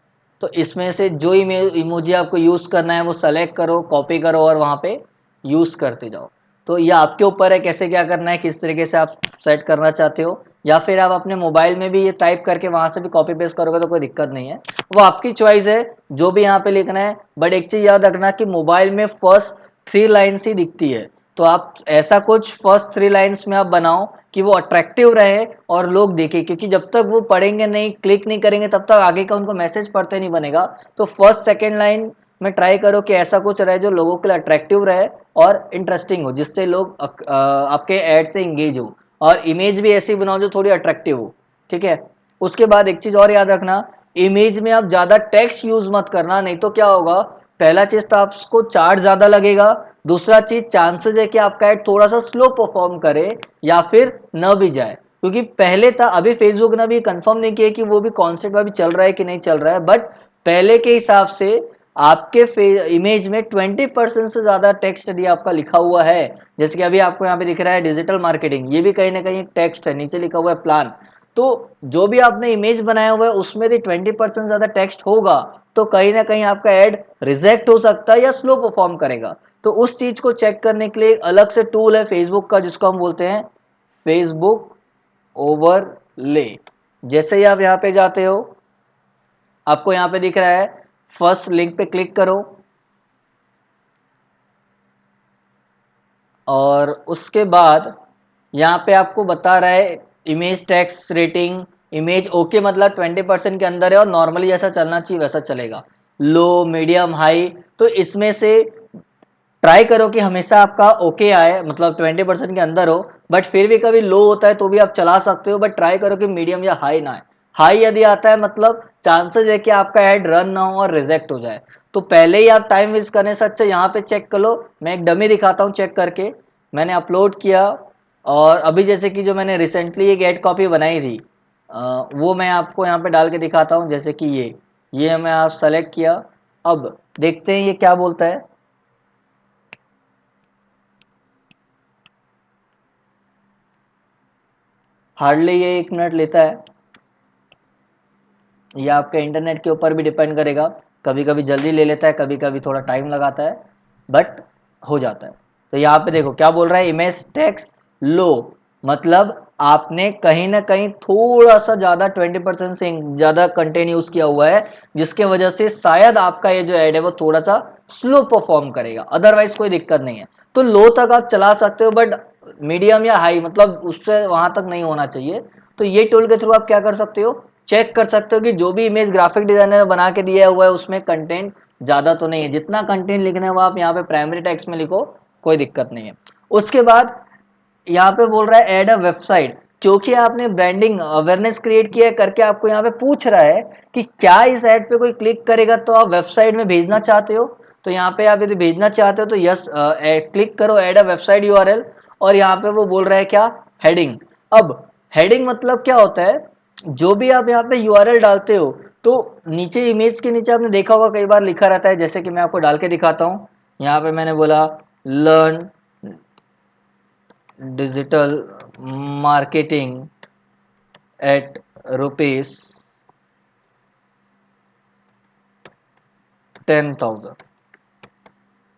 तो इसमें से जो इमोजी आपको यूज़ करना है वो सेलेक्ट करो, कॉपी करो और वहाँ पे यूज़ करते जाओ। तो ये आपके ऊपर है कैसे क्या करना है, किस तरीके से आप सेट करना चाहते हो। या फिर आप अपने मोबाइल में भी ये टाइप करके वहाँ से भी कॉपी पेस्ट करोगे तो कोई दिक्कत नहीं है, वो आपकी चॉइस है जो भी यहाँ पे लिखना है। बट एक चीज़ याद रखना कि मोबाइल में फर्स्ट 3 लाइन्स ही दिखती है, तो आप ऐसा कुछ फर्स्ट 3 लाइन्स में आप बनाओ कि वो अट्रैक्टिव रहे और लोग देखें, क्योंकि जब तक वो पढ़ेंगे नहीं, क्लिक नहीं करेंगे, तब तक आगे का उनको मैसेज पढ़ते नहीं बनेगा। तो फर्स्ट सेकंड लाइन में ट्राई करो कि ऐसा कुछ रहे जो लोगों के लिए अट्रैक्टिव रहे और इंटरेस्टिंग हो, जिससे लोग आपके ऐड से इंगेज हो। और इमेज भी ऐसी बनाओ जो थोड़ी अट्रैक्टिव हो, ठीक है। उसके बाद एक चीज और याद रखना, इमेज में आप ज्यादा टेक्स्ट यूज मत करना, नहीं तो क्या होगा, पहला चीज तो आपको चार्ज ज्यादा लगेगा, दूसरा चीज चांसेस है कि आपका ऐड थोड़ा सा स्लो परफॉर्म करे या फिर न भी जाए। क्योंकि पहले था, अभी फेसबुक ने भी कंफर्म नहीं किया कि वो भी कॉन्सेप्ट अभी चल रहा है कि नहीं चल रहा है, बट पहले के हिसाब से आपके इमेज में 20% से ज्यादा टेक्स्ट यदि आपका लिखा हुआ है, जैसे कि अभी आपको यहाँ पे दिख रहा है डिजिटल मार्केटिंग, ये भी कहीं ना कहीं एक टेक्स्ट है, नीचे लिखा हुआ है प्लान। तो जो भी आपने इमेज बनाया हुआ है उसमें यदि 20% ज्यादा टेक्स्ट होगा तो कहीं ना कहीं आपका एड रिजेक्ट हो सकता है या स्लो परफॉर्म करेगा। तो उस चीज को चेक करने के लिए अलग से टूल है फेसबुक का, जिसको हम बोलते हैं फेसबुक ओवरले। जैसे ही आप यहाँ पे जाते हो आपको यहाँ पे दिख रहा है, फर्स्ट लिंक पे क्लिक करो और उसके बाद यहाँ पे आपको बता रहा है image text rating, image okay मतलब 20% के अंदर है और नॉर्मली जैसा चलना चाहिए वैसा चलेगा, लो मीडियम हाई। तो इसमें से ट्राई करो कि हमेशा आपका ओके आए, मतलब 20% के अंदर हो। बट फिर भी कभी लो होता है तो भी आप चला सकते हो, बट ट्राई करो कि मीडियम या हाई ना आए। हाई यदि आता है मतलब चांसेस है कि आपका ऐड रन ना हो और रिजेक्ट हो जाए। तो पहले ही आप टाइम वेस्ट करने से अच्छा यहाँ पे चेक कर लो। मैं एक डमी दिखाता हूँ चेक करके, मैंने अपलोड किया और अभी जैसे कि जो मैंने रिसेंटली एक एड कॉपी बनाई थी वो मैं आपको यहाँ पे डाल के दिखाता हूँ। जैसे कि ये मैं आप सेलेक्ट किया, अब देखते हैं ये क्या बोलता है। हार्डली ये 1 मिनट लेता है, ये आपके इंटरनेट के ऊपर भी डिपेंड करेगा, कभी कभी जल्दी ले लेता है, कभी कभी थोड़ा टाइम लगाता है, बट हो जाता है। तो यहाँ पे देखो क्या बोल रहा है, इमेज टेक्स्ट लो, मतलब आपने कहीं ना कहीं थोड़ा सा ज़्यादा 20% से ज़्यादा कंटेंट यूज़ किया हुआ है, जिसके वजह से शायद आपका ये जो ऐड है वो थोड़ा सा स्लो परफॉर्म करेगा, अदरवाइज कोई दिक्कत नहीं है। तो लो तक आप चला सकते हो, बट मीडियम या हाई मतलब उससे वहां तक नहीं होना चाहिए। तो ये टूल के थ्रू आप क्या कर सकते हो, चेक कर सकते हो कि जो भी इमेज ग्राफिक डिजाइनर बना के दिया हुआ है उसमें कंटेंट ज़्यादा तो नहीं है, जितना कंटेंट लिखना है वो आप यहाँ पे प्राइमरी टेक्स्ट में लिखो, कोई दिक्कत नहीं है। उसके बाद यहाँ पे बोल रहा है ऐड अ वेबसाइट, क्योंकि आपने ब्रांडिंग अवेयरनेस क्रिएट किया करके आपको यहाँ पे पूछ रहा है कि क्या इस ऐड पे कोई क्लिक करेगा तो आप वेबसाइट में भेजना चाहते हो। तो यहाँ पे आप यदि भेजना चाहते हो तो यस क्लिक करो ऐड अ वेबसाइट यूआरएल। और यहाँ पे वो बोल रहा है क्या, हेडिंग। अब हेडिंग मतलब क्या होता है, जो भी आप यहाँ पे यूआरएल डालते हो तो नीचे इमेज के नीचे आपने देखा होगा कई बार लिखा रहता है, जैसे कि मैं आपको डाल के दिखाता हूँ। यहाँ पे मैंने बोला learn digital marketing at rupees 10,000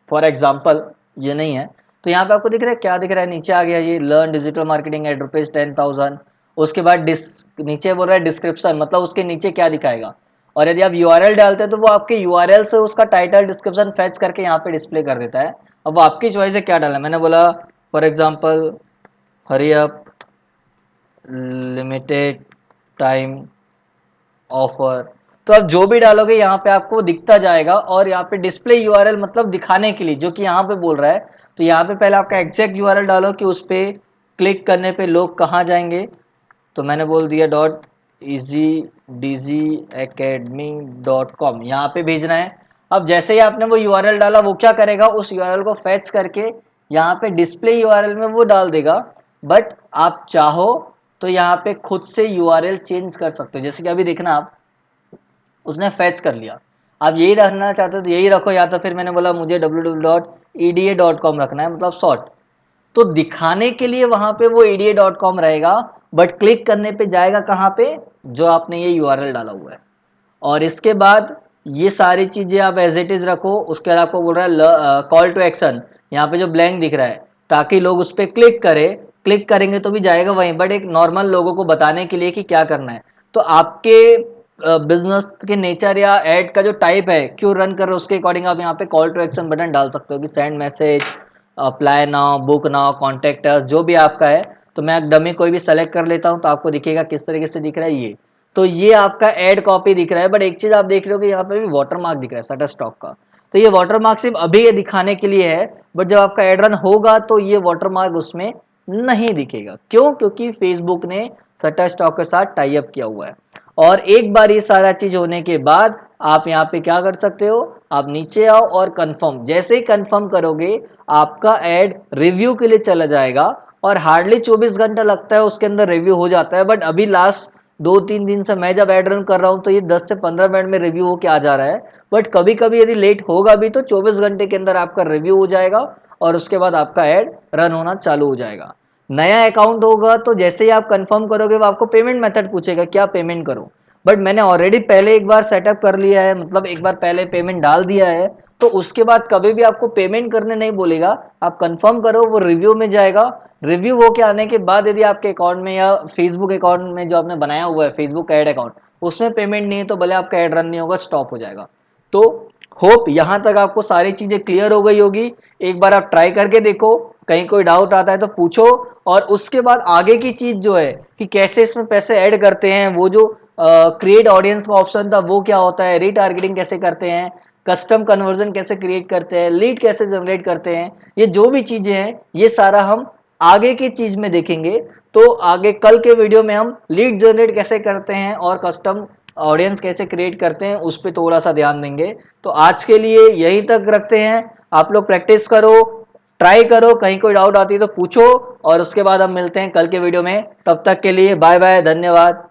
for example, ये नहीं है। तो यहाँ पे आपको दिख रहा है क्या दिख रहा है, नीचे आ गया ये learn digital marketing at rupees 10,000। उसके बाद नीचे बोल रहा है डिस्क्रिप्शन, मतलब उसके नीचे क्या दिखाएगा। और यदि आप यूआरएल डालते हैं तो वो आपके यूआरएल से उसका टाइटल डिस्क्रिप्शन फैच करके यहाँ पे डिस्प्ले कर देता है। अब वो आपकी चॉइस है क्या डालना है। मैंने बोला for example hurry up, limited time offer. तो आप जो भी डालोगे यहाँ पे आपको दिखता जाएगा, और यहाँ पे डिस्प्ले यूआरएल मतलब दिखाने के लिए, जो कि यहाँ पे बोल रहा है। तो यहाँ पे पहले आपका एग्जैक्ट यूआरएल डालो कि उस पे क्लिक करने पे लोग कहाँ जाएंगे। तो मैंने बोल दिया .easyacademy.com, यहाँ पे भेजना है। अब जैसे ही आपने वो यूआरएल डाला, वो क्या करेगा, उस यूआरएल को फेच करके यहाँ पे डिस्प्ले यूआरएल में वो डाल देगा। बट आप चाहो तो यहाँ पे खुद से यूआरएल चेंज कर सकते हो। जैसे कि अभी देखना आप, उसने फेच कर लिया। आप यही रखना चाहते हो तो यही रखो, या तो फिर मैंने बोला मुझे www.eda.com रखना है, मतलब शॉर्ट। तो दिखाने के लिए वहां पे वो eda.com रहेगा, बट क्लिक करने पे जाएगा कहाँ पे, जो आपने ये यूआरएल डाला हुआ है। और इसके बाद ये सारी चीजें आप एज इट इज रखो। उसके बाद आपको बोल रहा है कॉल टू एक्शन, यहाँ पे जो ब्लैंक दिख रहा है, ताकि लोग उस पर क्लिक करें। क्लिक करेंगे तो भी जाएगा वहीं, बट एक नॉर्मल लोगों को बताने के लिए कि क्या करना है। तो आपके बिजनेस के नेचर या एड का जो टाइप है, क्यों रन कर रहे हो, उसके अकॉर्डिंग आप यहाँ पे कॉल टू एक्शन बटन डाल सकते हो कि send message, apply now, book now, contact us, जो भी आपका है। तो मैं डमी कोई भी सेलेक्ट कर लेता हूँ, तो आपको दिखेगा किस तरीके से दिख रहा है ये। तो ये आपका एड कॉपी दिख रहा है। बट एक चीज आप देख रहे हो कि यहाँ पे भी वाटरमार्क दिख रहा है शटर स्टॉक का। तो ये वाटरमार्क सिर्फ अभी ये दिखाने के लिए है, बट जब आपका एड रन होगा तो ये वाटरमार्क उसमें नहीं दिखेगा। क्यों? क्योंकि फेसबुक ने शटर स्टॉक के साथ टाई अप किया हुआ है। और एक बार ये सारा चीज होने के बाद आप यहाँ पे क्या कर सकते हो, आप नीचे आओ और कंफर्म। जैसे ही कंफर्म करोगे, आपका एड रिव्यू के लिए चला जाएगा, और हार्डली 24 घंटा लगता है उसके अंदर रिव्यू हो जाता है। बट अभी लास्ट 2-3 दिन से मैं जब एड रन कर रहा हूँ तो ये 10 से 15 मिनट में रिव्यू होके आ जा रहा है। बट कभी कभी यदि लेट होगा भी तो 24 घंटे के अंदर आपका रिव्यू हो जाएगा, और उसके बाद आपका एड रन होना चालू हो जाएगा। नया अकाउंट होगा तो जैसे ही आप कंफर्म करोगे, वो आपको पेमेंट मेथड पूछेगा क्या पेमेंट करो। बट मैंने ऑलरेडी पहले एक बार सेटअप कर लिया है, मतलब एक बार पहले पेमेंट डाल दिया है, तो उसके बाद कभी भी आपको पेमेंट करने नहीं बोलेगा। आप कंफर्म करो, वो रिव्यू में जाएगा। रिव्यू होके आने के बाद यदि आपके अकाउंट में या फेसबुक अकाउंट में जो आपने बनाया हुआ है फेसबुक एड अकाउंट, उसमें पेमेंट नहीं है, तो भले आपका एड रन नहीं होगा, स्टॉप हो जाएगा। तो होप यहाँ तक आपको सारी चीजें क्लियर हो गई होगी। एक बार आप ट्राई करके देखो, कहीं कोई डाउट आता है तो पूछो। और उसके बाद आगे की चीज जो है कि कैसे इसमें पैसे ऐड करते हैं, वो जो क्रिएट ऑडियंस का ऑप्शन था वो क्या होता है, रीटारगेटिंग कैसे करते हैं, कस्टम कन्वर्जन कैसे क्रिएट करते हैं, लीड कैसे जनरेट करते हैं, ये जो भी चीजें हैं ये सारा हम आगे की चीज में देखेंगे। तो आगे कल के वीडियो में हम लीड जनरेट कैसे करते हैं और कस्टम ऑडियंस कैसे क्रिएट करते हैं उस पर थोड़ा सा ध्यान देंगे। तो आज के लिए यहीं तक रखते हैं। आप लोग प्रैक्टिस करो, ट्राई करो, कहीं कोई डाउट आती है तो पूछो, और उसके बाद हम मिलते हैं कल के वीडियो में। तब तक के लिए बाय बाय, धन्यवाद।